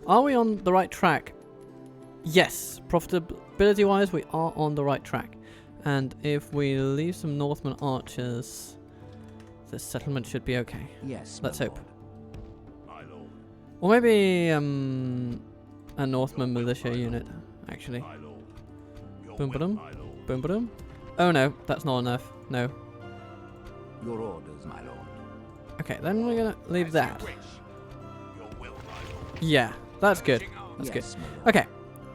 Speaker 1: Are we on the right track? Yes, profitability-wise, we are on the right track. And if we leave some Northmen archers, the settlement should be okay.
Speaker 2: Yes,
Speaker 1: let's hope.
Speaker 3: My lord.
Speaker 1: Or maybe a Northman militia unit, actually.
Speaker 3: My lord. Your
Speaker 1: Boom,
Speaker 3: will,
Speaker 1: ba-dum.
Speaker 3: my lord.
Speaker 1: Boom, ba-dum. Oh no, that's not enough. No.
Speaker 2: Your orders, my lord.
Speaker 1: Okay, then we're gonna leave
Speaker 3: As
Speaker 1: that.
Speaker 3: you wish. Your will, my lord.
Speaker 1: Yeah, that's good. That's good.
Speaker 2: Yes, my lord.
Speaker 1: Okay,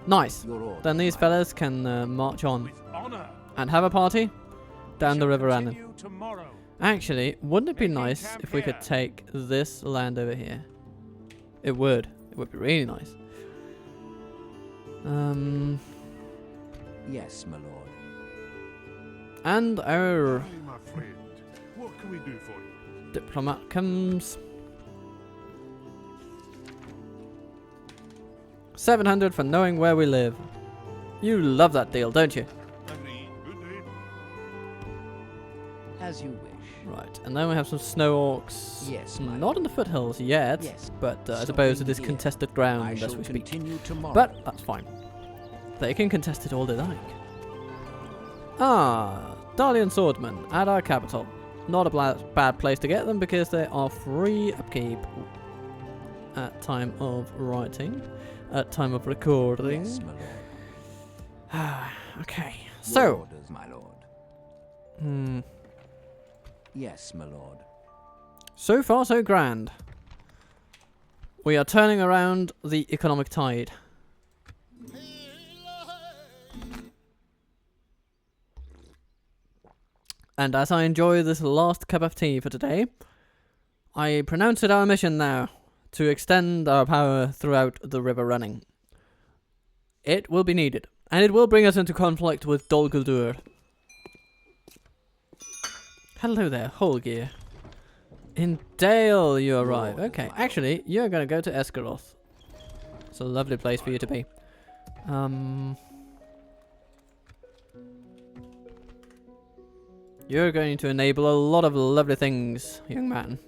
Speaker 1: nice.
Speaker 2: Your orders,
Speaker 1: Then these
Speaker 2: my
Speaker 1: fellas can march on
Speaker 3: With honor.
Speaker 1: and have a party down the river Rannon.
Speaker 3: Continue tomorrow.
Speaker 1: Actually, wouldn't it be
Speaker 3: Making
Speaker 1: nice
Speaker 3: camp
Speaker 1: if we could
Speaker 3: here.
Speaker 1: take this land over here? It would. It would be really nice.
Speaker 2: Yes, my lord.
Speaker 1: And our
Speaker 4: Hi, my friend. What can we do for you?
Speaker 1: diplomat comes. 700 for knowing where we live. You love that deal, don't you?
Speaker 4: Agreed. Good deed.
Speaker 2: As you wish.
Speaker 1: Right, and then we have some snow orcs.
Speaker 2: Yes, my
Speaker 1: Not in the foothills yet,
Speaker 2: Yes.
Speaker 1: but I suppose it is
Speaker 2: Stopping here.
Speaker 1: contested
Speaker 2: I
Speaker 1: ground
Speaker 2: shall
Speaker 1: as we speak.
Speaker 2: continue tomorrow.
Speaker 1: But that's fine. They can contest it all they like. Ah, Dalian Swordmen at our capital. Not a bad place to get them because they are free upkeep at time of writing, at time of recording.
Speaker 2: Yes, my lord.
Speaker 1: Okay,
Speaker 2: Your
Speaker 1: so
Speaker 2: orders, my lord. Yes, my lord.
Speaker 1: So far so grand. We are turning around the economic tide. And as I enjoy this last cup of tea for today, I pronounce it our mission now to extend our power throughout the river running. It will be needed, and it will bring us into conflict with Dol Guldur. Hello there, Holgear. In Dale you arrive. Okay, actually, you're going to go to Esgaroth. It's a lovely place for you to be. You're going to enable a lot of lovely things, young man.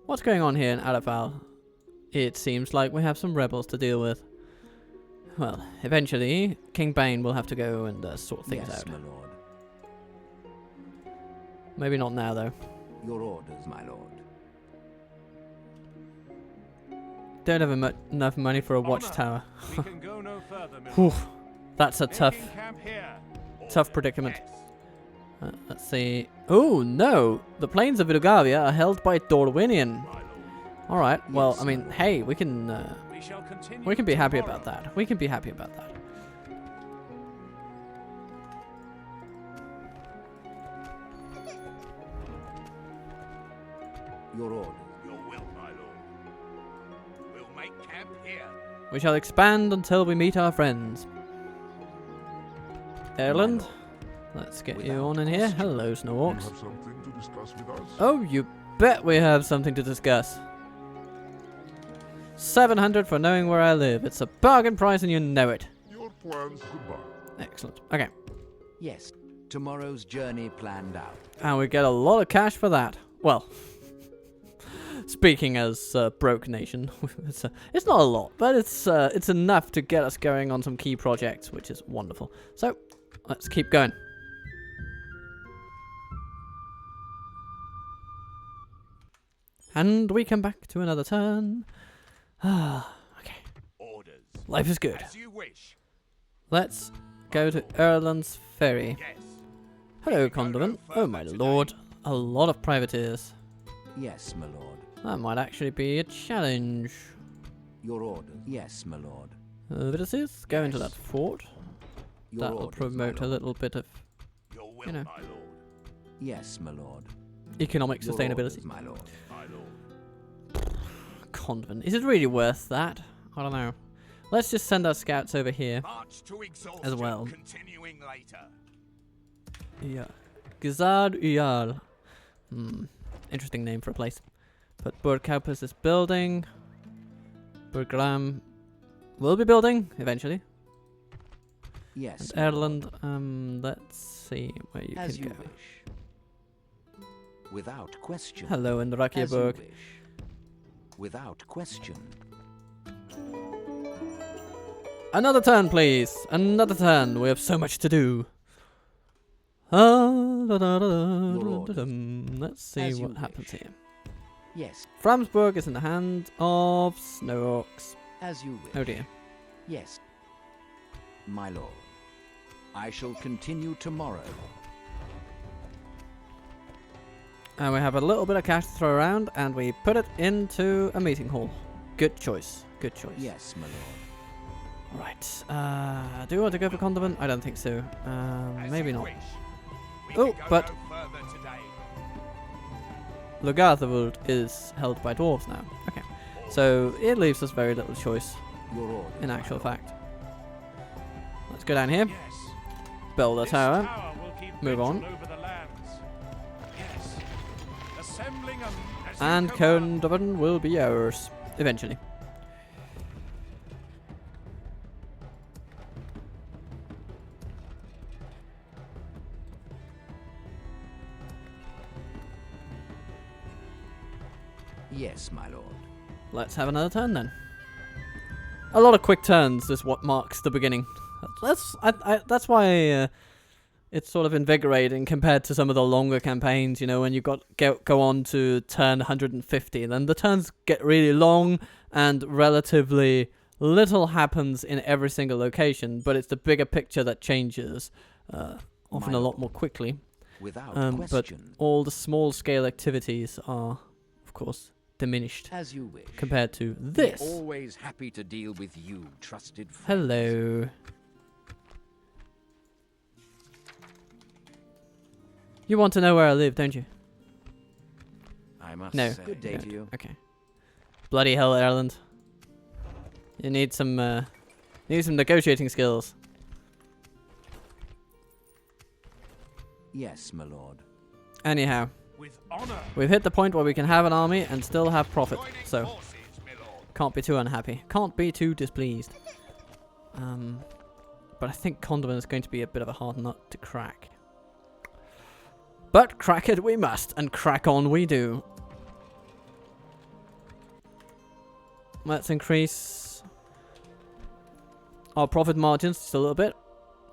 Speaker 1: What's going on here in Alafal? It seems like we have some rebels to deal with. Well, eventually, King Bane will have to go and sort things
Speaker 2: Yes,
Speaker 1: out.
Speaker 2: my lord.
Speaker 1: Maybe not now, though.
Speaker 2: Your orders, my lord.
Speaker 1: Don't have enough money for a watchtower.
Speaker 3: We can go no further, my
Speaker 1: Whew,
Speaker 3: lord.
Speaker 1: that's a tough,
Speaker 3: Making camp here.
Speaker 1: tough predicament. Let's see. Oh, no! The plains of Vidugavia are held by Dorwinian.
Speaker 3: My lord.
Speaker 1: Alright, well,
Speaker 2: Yes,
Speaker 1: I mean,
Speaker 2: my lord.
Speaker 1: hey, we can
Speaker 3: We shall continue
Speaker 1: be happy
Speaker 3: tomorrow.
Speaker 1: about that. We can be happy about that.
Speaker 2: Your orders.
Speaker 1: We shall expand until we meet our friends. Ireland, let's get you on in here. Hello,
Speaker 4: You
Speaker 1: Snowhawks.
Speaker 4: have something to discuss with us?
Speaker 1: Oh, you bet we have something to discuss. 700 for knowing where I live. It's a bargain price and you know it.
Speaker 4: Your plans, goodbye.
Speaker 1: Excellent. Okay.
Speaker 2: Yes. Tomorrow's journey planned out.
Speaker 1: And we get a lot of cash for that. Well, speaking as a broke nation, it's not a lot, but it's enough to get us going on some key projects, which is wonderful. So, let's keep going. And we come back to another turn. Okay.
Speaker 3: Orders.
Speaker 1: Life is good.
Speaker 3: As you wish.
Speaker 1: Let's go to Erland's Ferry.
Speaker 3: Yes.
Speaker 1: Hello, Kondovan. Oh my lord. A lot of privateers.
Speaker 2: Yes, my lord.
Speaker 1: That might actually be a challenge.
Speaker 2: Your orders. Yes, my lord.
Speaker 1: Vidusith, go into that fort.
Speaker 2: Your
Speaker 1: That'll
Speaker 2: orders, my
Speaker 1: promote a
Speaker 2: lord.
Speaker 1: little bit of
Speaker 3: Your will,
Speaker 1: You know.
Speaker 3: my lord.
Speaker 2: Yes, my lord.
Speaker 1: economic
Speaker 2: Your
Speaker 1: sustainability.
Speaker 2: orders, my lord.
Speaker 3: My lord.
Speaker 1: Kondovan. Is it really worth that? I don't know. Let's just send our scouts over here.
Speaker 3: March to exhaustion.
Speaker 1: As well.
Speaker 3: Continuing later.
Speaker 1: Yeah. Gizard Uyal. Interesting name for a place. But Burgkaup is this building. Burgram will be building eventually.
Speaker 2: Yes.
Speaker 1: And
Speaker 2: my lord.
Speaker 1: Erland, let's see where you
Speaker 2: As
Speaker 1: can
Speaker 2: you
Speaker 1: go.
Speaker 2: wish. Without question.
Speaker 1: Hello in the
Speaker 2: As you
Speaker 1: Rakiaburg.
Speaker 2: wish. Without question.
Speaker 1: Another turn, please. Another turn. We have so much to do. Let's see
Speaker 2: As you
Speaker 1: what happens
Speaker 2: wish.
Speaker 1: here.
Speaker 2: Yes.
Speaker 1: Framsburg is in the hands of Snowhawks.
Speaker 2: As you wish.
Speaker 1: Oh dear.
Speaker 2: Yes. My lord. I shall continue tomorrow.
Speaker 1: And we have a little bit of cash to throw around, and we put it into a meeting hall. Good choice. Good choice.
Speaker 2: Yes, my lord.
Speaker 1: Right. Do we want to go for Kondovan? I don't think so.
Speaker 3: As
Speaker 1: Maybe
Speaker 3: you
Speaker 1: not.
Speaker 3: wish. We
Speaker 1: Oh,
Speaker 3: can go
Speaker 1: but-
Speaker 3: no further today.
Speaker 1: Logarthavuld is held by dwarves now. Okay. So it leaves us very little choice,
Speaker 2: Your orders.
Speaker 1: in
Speaker 2: my
Speaker 1: actual
Speaker 2: lord.
Speaker 1: fact. Let's go down here,
Speaker 3: Yes.
Speaker 1: build a
Speaker 3: This
Speaker 1: tower.
Speaker 3: tower will keep
Speaker 1: Move
Speaker 3: vigil
Speaker 1: on.
Speaker 3: over the lands. Yes. Assembling them as you
Speaker 1: And
Speaker 3: command.
Speaker 1: Kondovan will be ours, eventually.
Speaker 2: Yes, my lord.
Speaker 1: Let's have another turn then. A lot of quick turns is what marks the beginning. That's why it's sort of invigorating compared to some of the longer campaigns. You know, when you go on to turn 150, then the turns get really long and relatively little happens in every single location. But it's the bigger picture that changes, often
Speaker 2: My
Speaker 1: a lot
Speaker 2: lord.
Speaker 1: more quickly.
Speaker 2: Without
Speaker 1: But
Speaker 2: question.
Speaker 1: all the small scale activities are, of course, diminished
Speaker 2: As you wish.
Speaker 1: compared to this.
Speaker 2: Always happy to deal with you, trusted friends.
Speaker 1: Hello. You want to know where I live, don't you?
Speaker 2: I must
Speaker 1: No.
Speaker 2: say. Good day
Speaker 1: Good.
Speaker 2: to you.
Speaker 1: Okay. Bloody hell, Ireland. You need some negotiating skills.
Speaker 2: Yes, my lord.
Speaker 1: Anyhow,
Speaker 3: With honor.
Speaker 1: we've hit the point where we can have an army and still have profit.
Speaker 3: Joining
Speaker 1: So,
Speaker 3: forces, my lord.
Speaker 1: can't be too unhappy. Can't be too displeased. But I think Kondovan is going to be a bit of a hard nut to crack. But crack it we must, and crack on we do. Let's increase our profit margins just a little bit,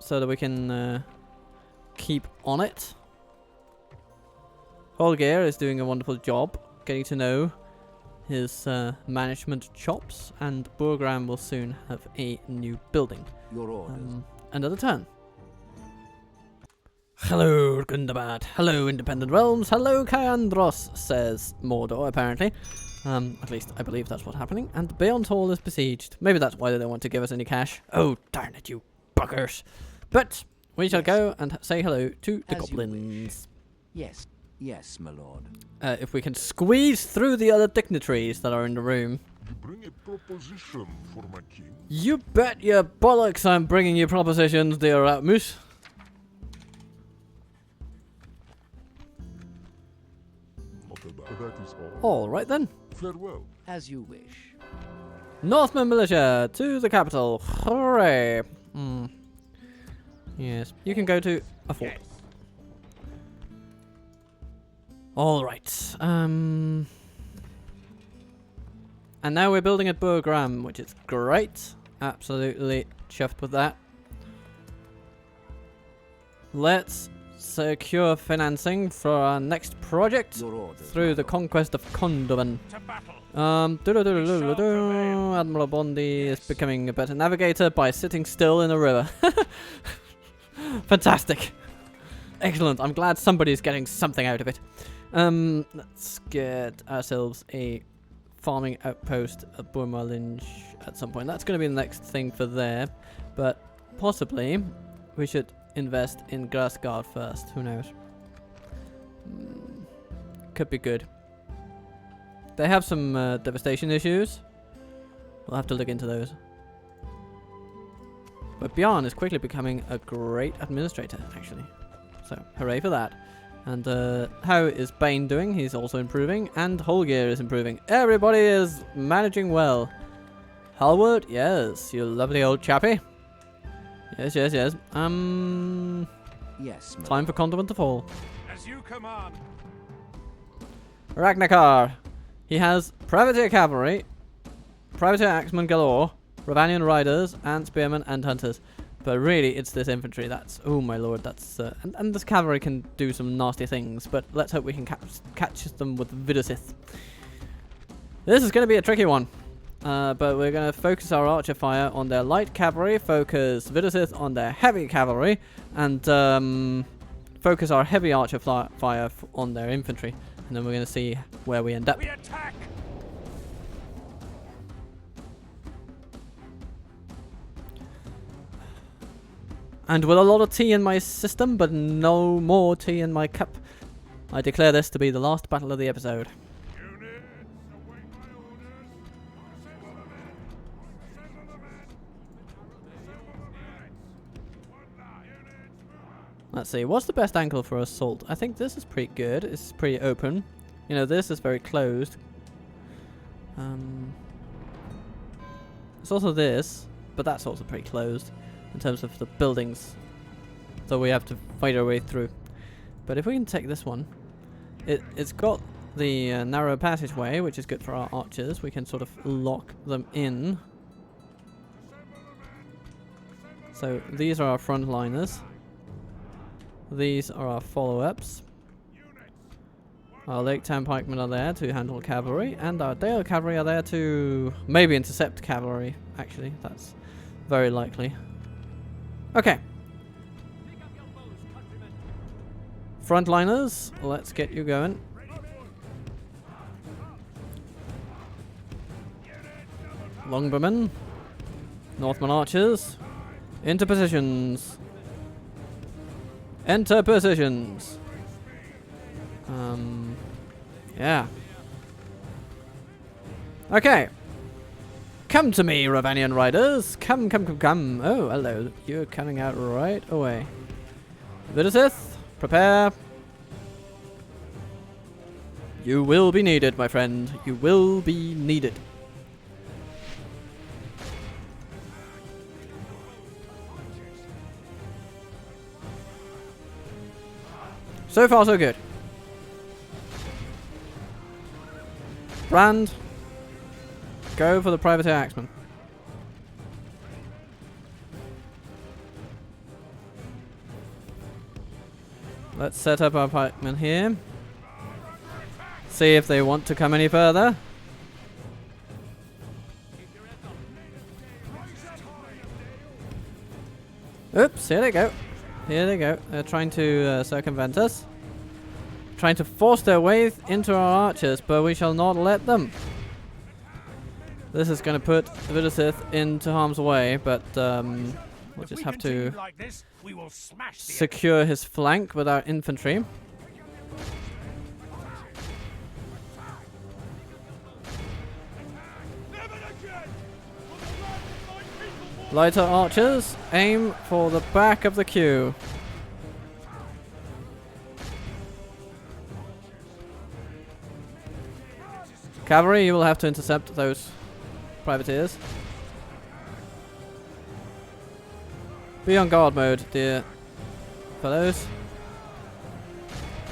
Speaker 1: so that we can keep on it. Holger is doing a wonderful job getting to know his management chops, and Burgram will soon have a new building.
Speaker 2: Your orders.
Speaker 1: Another turn. Hello, Gundabad. Hello, Independent Realms. Hello, Kyandros, says Mordor, apparently. At least I believe that's what's happening. And Beyond Hall is besieged. Maybe that's why they don't want to give us any cash. Oh, darn it, you buggers. But we shall
Speaker 2: Yes.
Speaker 1: go and say hello to the
Speaker 2: As you
Speaker 1: goblins.
Speaker 2: Yes. Yes, my lord.
Speaker 1: If we can squeeze through the other dignitaries that are in the room.
Speaker 4: You bring a proposition for my king?
Speaker 1: You bet your bollocks I'm bringing you propositions, dear Ratmus.
Speaker 4: Not about. That is all.
Speaker 1: Alright then.
Speaker 4: Farewell.
Speaker 2: As you wish.
Speaker 1: Northmen militia to the capital. Hooray. Yes, you can go to a fort. Alright. And now we're building at Burgram, which is great. Absolutely chuffed with that. Let's secure financing for our next project through the conquest of Kondovan. Admiral Bondi is becoming a better navigator by sitting still in a river. Fantastic. Excellent. I'm glad somebody's getting something out of it. Let's get ourselves a farming outpost at Burmalinj at some point. That's going to be the next thing for there. But possibly we should invest in Grassguard first. Who knows? Could be good. They have some devastation issues. We'll have to look into those. But Bjarn is quickly becoming a great administrator, actually. So, hooray for that. And how is Bane doing? He's also improving. And Holgear is improving. Everybody is managing well. Halward? Yes, you lovely old chappy. Yes, yes, yes.
Speaker 2: Yes,
Speaker 1: Time for Kondovan to fall.
Speaker 3: As you command.
Speaker 1: Ragnakar. He has privateer cavalry, privateer axemen galore, Ravanian riders, and spearmen and hunters. But really, it's this infantry that's... Oh my lord, that's... and this cavalry can do some nasty things, but let's hope we can catch them with Vidusith. This is going to be a tricky one. But we're going to focus our archer fire on their light cavalry, focus Vidusith on their heavy cavalry, and focus our heavy archer fire on their infantry. And then we're going to see where we end up.
Speaker 3: We attack.
Speaker 1: And with a lot of tea in my system, but no more tea in my cup, I declare this to be the last battle of the episode.
Speaker 3: Units, await my orders. Assemble the men. Assemble the men.
Speaker 1: Let's see, what's the best angle for assault? I think this is pretty good. It's pretty open. You know, this is very closed. It's also this, but that's also pretty closed in terms of the buildings. So we have to fight our way through. But if we can take this one, it's got the narrow passageway, which is good for our archers. We can sort of lock them in. So these are our frontliners. These are our follow-ups. Our Lake Town pikemen are there to handle cavalry, and our Dale cavalry are there to maybe intercept cavalry, actually. That's very likely. Okay. Frontliners, let's get you going. Longbowmen. Northman archers. Into positions. Enter positions. Yeah. Okay. Come to me, Ravanian riders. Come, come, come, come. Oh, hello. You're coming out right away. Vidusith, prepare. You will be needed, my friend. You will be needed. So far, so good. Brand. Go for the privateer axeman. Let's set up our pikemen here. See if they want to come any further. Oops, here they go. Here they go. They're trying to circumvent us. Trying to force their way into our archers, but we shall not let them. This is going to put Vidusith into harm's way, but we'll just have to
Speaker 3: like this, we will smash the
Speaker 1: secure his flank with our infantry. Lighter archers, aim for the back of the queue. Cavalry, you will have to intercept those privateers. Be on guard mode, dear fellows.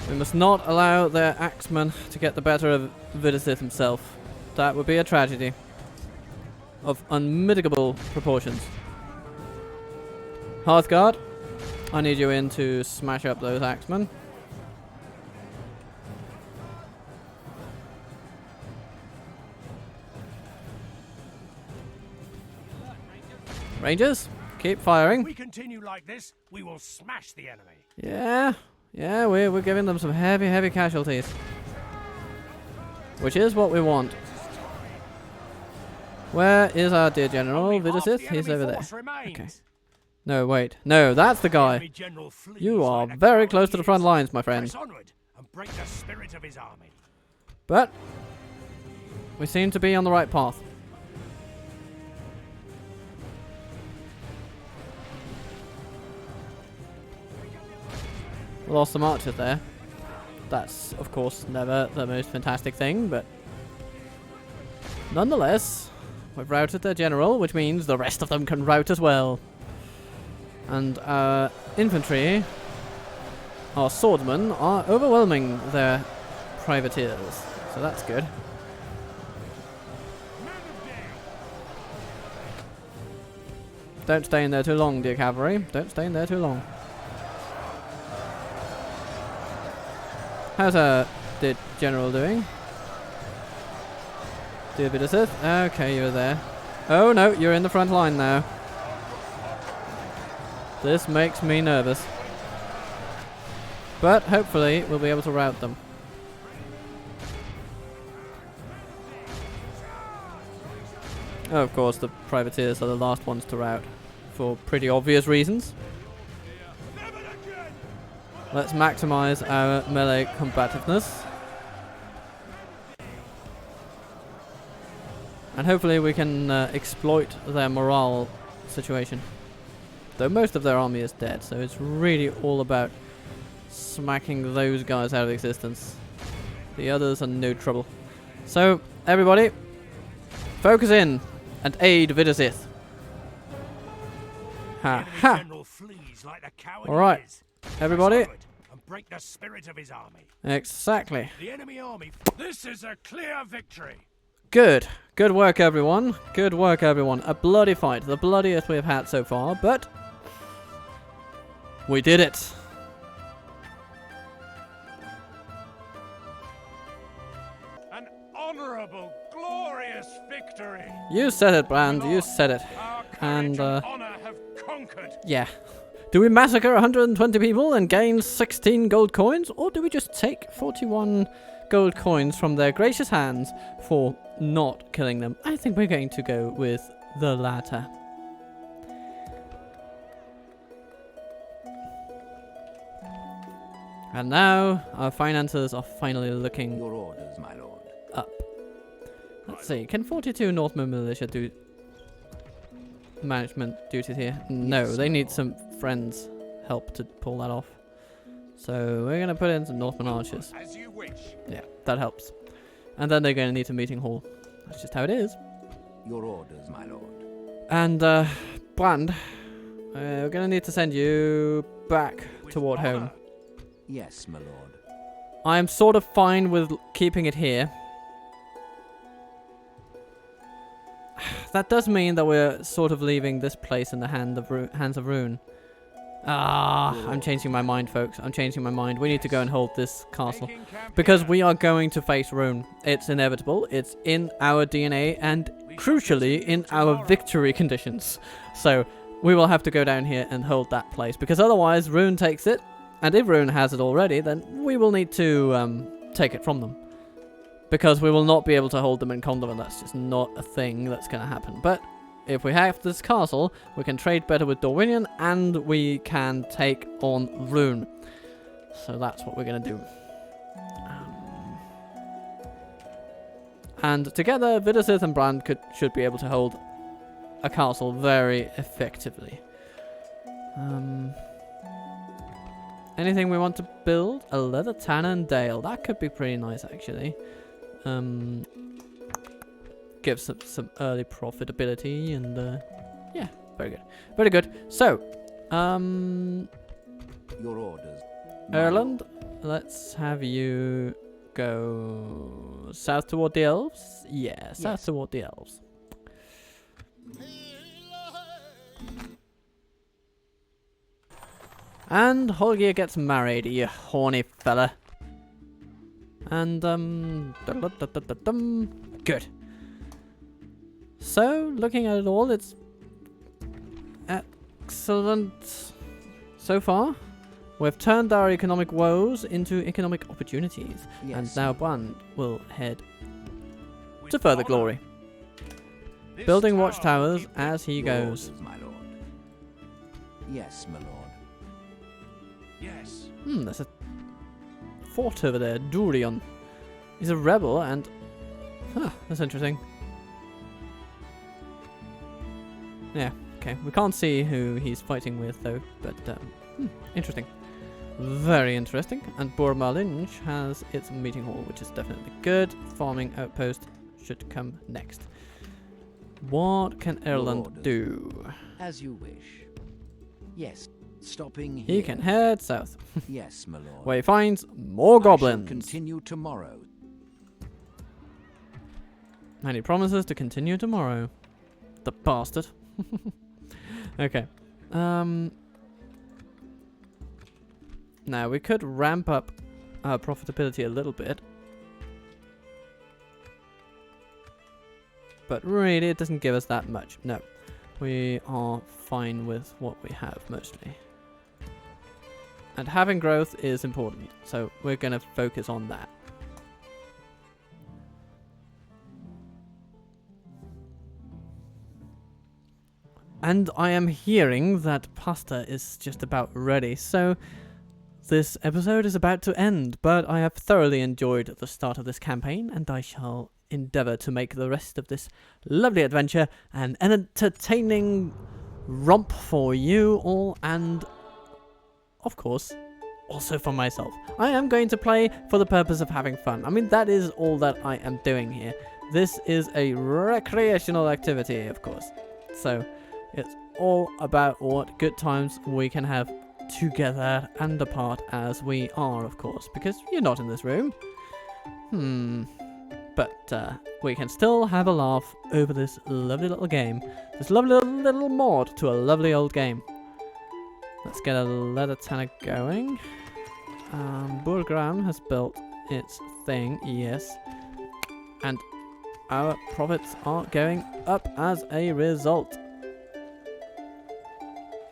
Speaker 1: We must not allow their axeman to get the better of Vidusith himself. That would be a tragedy of unmitigable proportions. Hearthguard, I need you in to smash up those axemen. Rangers, keep firing.
Speaker 3: If we continue like this, we will smash the enemy.
Speaker 1: Yeah, we're giving them some heavy casualties. Which is what we want. Where is our dear General Vidusith? He's over there. Okay. No, wait. No, that's the guy. You are very close to the front lines, my friend. But we seem to be on the right path. We lost some archers there. That's, of course, never the most fantastic thing, but nonetheless, we've routed their general, which means the rest of them can rout as well. And our infantry, our swordsmen, are overwhelming their privateers, so that's good. Don't stay in there too long, dear cavalry. Don't stay in there too long. How's our dear general doing? Dear Vidusith? Okay, you're there. Oh no, you're in the front line now. This makes me nervous. But hopefully we'll be able to rout them. Oh, of course, the privateers are the last ones to rout, for pretty obvious reasons. Let's maximize our melee combativeness. And hopefully we can exploit their morale situation. Though most of their army is dead, so it's really all about smacking those guys out of existence. The others are no trouble. So, everybody, focus in and aid Vidusith. Ha ha! Alright. Everybody,
Speaker 3: and break the spirit of his army.
Speaker 1: Exactly.
Speaker 3: The enemy army. This is a clear victory.
Speaker 1: Good. Good work, everyone. Good work, everyone. A bloody fight. The bloodiest we've had so far, but we did it.
Speaker 3: An honorable, glorious victory.
Speaker 1: You said it, Brand. You said it.
Speaker 3: Our courage
Speaker 1: And,
Speaker 3: honor have conquered.
Speaker 1: Yeah. Do we massacre 120 people and gain 16 gold coins? Or do we just take 41 gold coins from their gracious hands for not killing them? I think we're going to go with the latter. And now our finances are finally looking
Speaker 2: Your orders, my lord.
Speaker 1: up. Let's see, can 42 Northmen militia do management duties here? No, they need some friends' help to pull that off. So we're going to put in some Northmen archers.
Speaker 3: As you wish.
Speaker 1: Yeah, that helps. And then they're going to need a meeting hall. That's just how it is.
Speaker 2: Your orders, my lord.
Speaker 1: And Brand, we're going to need to send you back toward home.
Speaker 2: Yes, my lord.
Speaker 1: I'm sort of fine with keeping it here. That does mean that we're sort of leaving this place in the hands of Rune. I'm changing my mind, folks. I'm changing my mind. We need to go and hold this castle. Because we are going to face Rune. It's inevitable. It's in our DNA and, crucially, in our victory conditions. So, we will have to go down here and hold that place. Because otherwise, Rune takes it. And if Rune has it already, then we will need to take it from them. Because we will not be able to hold them in Kondovan. That's just not a thing that's going to happen. But if we have this castle, we can trade better with Dorwinion, and we can take on Rune. So that's what we're going to do. And together, Vidusith and Brand should be able to hold a castle very effectively. Anything we want to build? A leather tannin dale. That could be pretty nice, actually. Gives some early profitability and yeah, very good. Very good. So,
Speaker 2: Your orders.
Speaker 1: Ireland, let's have you go south toward the elves. Yeah, south toward the elves. And Holger gets married, you horny fella. And good. So, looking at it all, it's excellent so far. We've turned our economic woes into economic opportunities, and now Brand will head to further glory, building watchtowers as he goes.
Speaker 2: Orders, my lord. Yes, my lord.
Speaker 3: Yes.
Speaker 1: There's a fort over there, Durian. He's a rebel, and that's interesting. Yeah, okay. We can't see who he's fighting with, though, but interesting. Very interesting. And Bormalinj has its meeting hall, which is definitely good. Farming outpost should come next. What can Ireland do?
Speaker 2: As you wish. Yes, stopping here.
Speaker 1: He can head south,
Speaker 2: Yes, my lord.
Speaker 1: where he finds more
Speaker 2: I shall
Speaker 1: goblins.
Speaker 2: continue tomorrow.
Speaker 1: And he promises to continue tomorrow. The bastard. Okay. Now we could ramp up our profitability a little bit. But really it doesn't give us that much. No. We are fine with what we have mostly. And having growth is important. So we're going to focus on that. And I am hearing that pasta is just about ready, so this episode is about to end, but I have thoroughly enjoyed the start of this campaign, and I shall endeavour to make the rest of this lovely adventure an entertaining romp for you all, and, of course, also for myself. I am going to play for the purpose of having fun. I mean, that is all that I am doing here. This is a recreational activity, of course, so it's all about what good times we can have together and apart as we are, of course, because you're not in this room. But we can still have a laugh over this lovely little game. This lovely little mod to a lovely old game. Let's get a leather tanner going. Burgram has built its thing, yes. And our profits are going up as a result.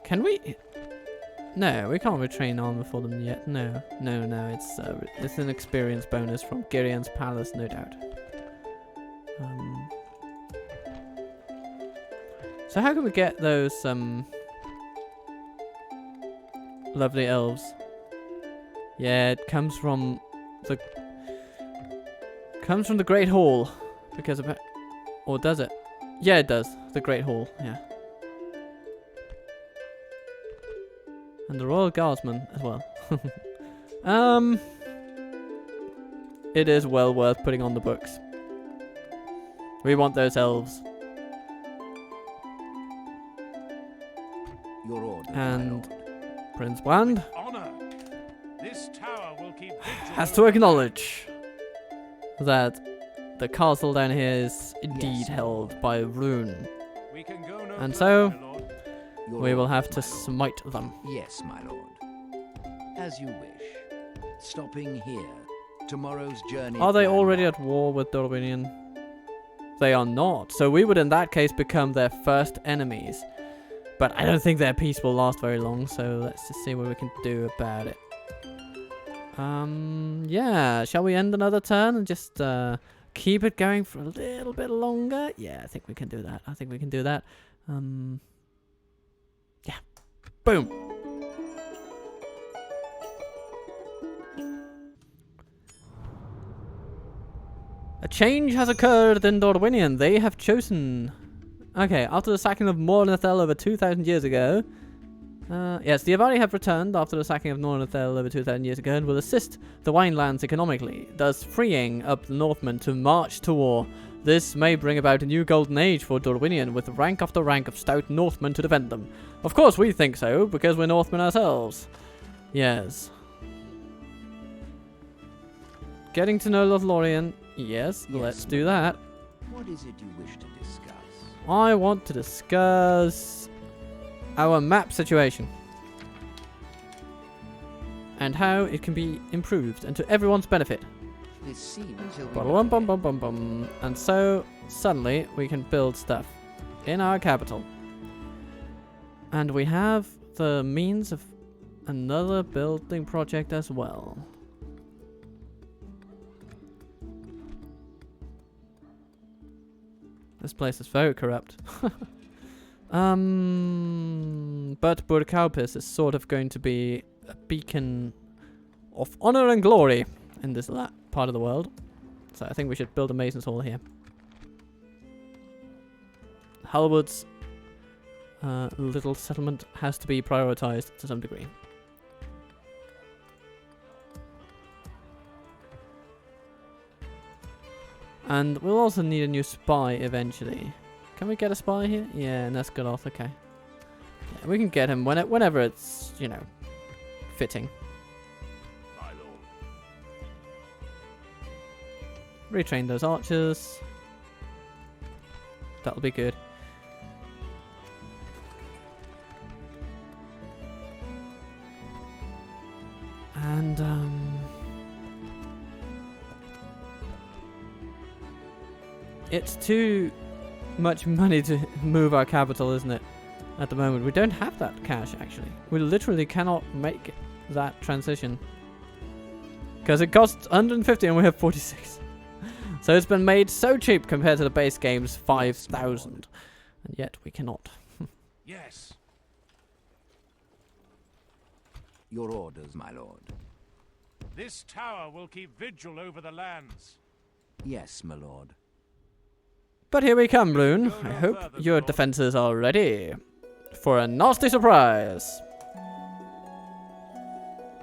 Speaker 1: Can we? No, we can't retrain armor for them yet. No. It's an experience bonus from Girian's palace, no doubt. So how can we get those lovely elves? Yeah, it comes from the Great Hall, because of it, or does it? Yeah, it does. The Great Hall. Yeah. And the Royal Guardsman as well. It is well worth putting on the books. We want those elves.
Speaker 2: Your order,
Speaker 1: And Prince Brand
Speaker 3: Honor. This tower will keep vigil
Speaker 1: has to
Speaker 3: over-
Speaker 1: acknowledge that the castle down here is indeed
Speaker 2: Yes.
Speaker 1: held by Rune.
Speaker 3: We can go no
Speaker 1: And
Speaker 3: further,
Speaker 1: so,
Speaker 3: my lord.
Speaker 2: Your
Speaker 1: we will
Speaker 2: orders,
Speaker 1: have to
Speaker 2: my lord.
Speaker 1: smite them.
Speaker 2: Yes, my lord. As you wish. Stopping here. Tomorrow's journey.
Speaker 1: Are they
Speaker 2: planned
Speaker 1: already
Speaker 2: out.
Speaker 1: at war with Dorwinian? They are not. So we would in that case become their first enemies. But I don't think their peace will last very long, so let's just see what we can do about it. Yeah, shall we end another turn and just keep it going for a little bit longer? Yeah, I think we can do that. Yeah. Boom. A change has occurred in Dorwinian. They have chosen Okay, after the sacking of Mornethel over 2,000 years ago. Yes, the Avari have returned after the sacking of Northmen over 2,000 years ago and will assist the Winelands economically, thus freeing up the Northmen to march to war. This may bring about a new golden age for Dorwinion, with rank after rank of stout Northmen to defend them. Of course we think so, because we're Northmen ourselves. Yes. Getting to know Lothlorien. Yes, let's do that.
Speaker 2: What is it you wish to discuss?
Speaker 1: I want to discuss our map situation and how it can be improved and to everyone's benefit.
Speaker 2: This seems until
Speaker 1: Bum, bum, bum, bum, bum. And so suddenly we can build stuff in our capital. And we have the means of another building project as well. This place is very corrupt. But Burkaupis is sort of going to be a beacon of honor and glory in this part of the world. So I think we should build a Mason's Hall here. Halwood's little settlement has to be prioritized to some degree. And we'll also need a new spy eventually. Can we get a spy here? Yeah, Nesgaloth, okay. Yeah, we can get him whenever it's, you know, fitting.
Speaker 3: My lord.
Speaker 1: Retrain those archers. That'll be good. And, it's too much money to move our capital, isn't it? At the moment. We don't have that cash, actually. We literally cannot make that transition. Because it costs 150 and we have 46. So it's been made so cheap compared to the base game's 5,000. And yet we cannot.
Speaker 3: Yes.
Speaker 2: Your orders, my lord.
Speaker 3: This tower will keep vigil over the lands.
Speaker 2: Yes, my lord.
Speaker 1: But here we come, Rune. I hope your defenses are ready for a nasty surprise.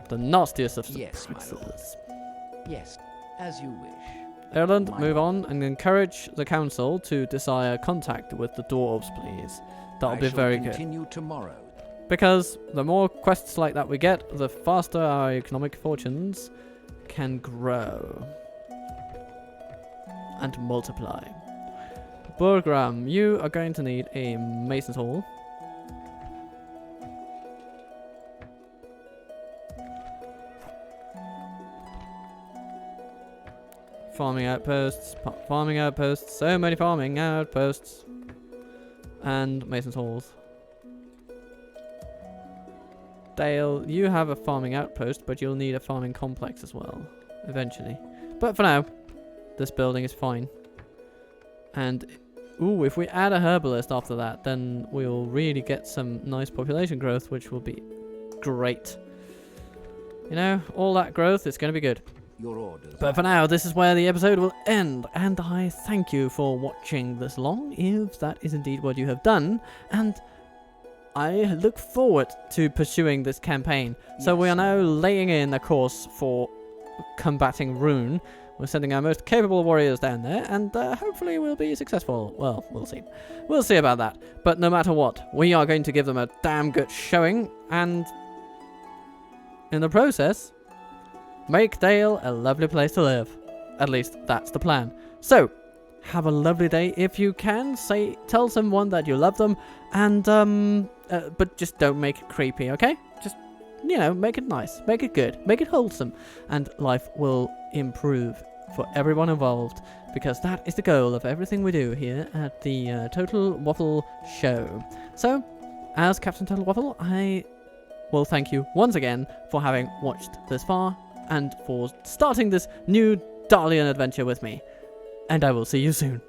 Speaker 1: The nastiest of
Speaker 2: Yes, my
Speaker 1: surprises.
Speaker 2: Yes, as you wish.
Speaker 1: Ireland,
Speaker 2: My
Speaker 1: move
Speaker 2: lord.
Speaker 1: on and encourage the council to desire contact with the dwarves, please. That'll be very good.
Speaker 2: Continue tomorrow.
Speaker 1: Because the more quests like that we get, the faster our economic fortunes can grow and multiply. Burgram, you are going to need a Mason's Hall. Farming outposts, farming outposts, so many farming outposts. And Mason's Halls. Dale, you have a farming outpost, but you'll need a farming complex as well, eventually. But for now, this building is fine. And, ooh, if we add a herbalist after that, then we'll really get some nice population growth, which will be great. You know, all that growth is going to be good.
Speaker 2: Your orders.
Speaker 1: But for now, this is where the episode will end, and I thank you for watching this long, if that is indeed what you have done, and I look forward to pursuing this campaign. So we are now laying in a course for combating Rune. We're sending our most capable warriors down there, and hopefully we'll be successful. Well, we'll see. We'll see about that. But no matter what, we are going to give them a damn good showing, and in the process, make Dale a lovely place to live. At least that's the plan. So, have a lovely day. If you can, tell someone that you love them, and but just don't make it creepy, okay? Just, you know, make it nice, make it good, make it wholesome, and life will improve for everyone involved, because that is the goal of everything we do here at the Total Waffle Show. So, as Captain Total Waffle, I will thank you once again for having watched this far, and for starting this new Dalian adventure with me. And I will see you soon.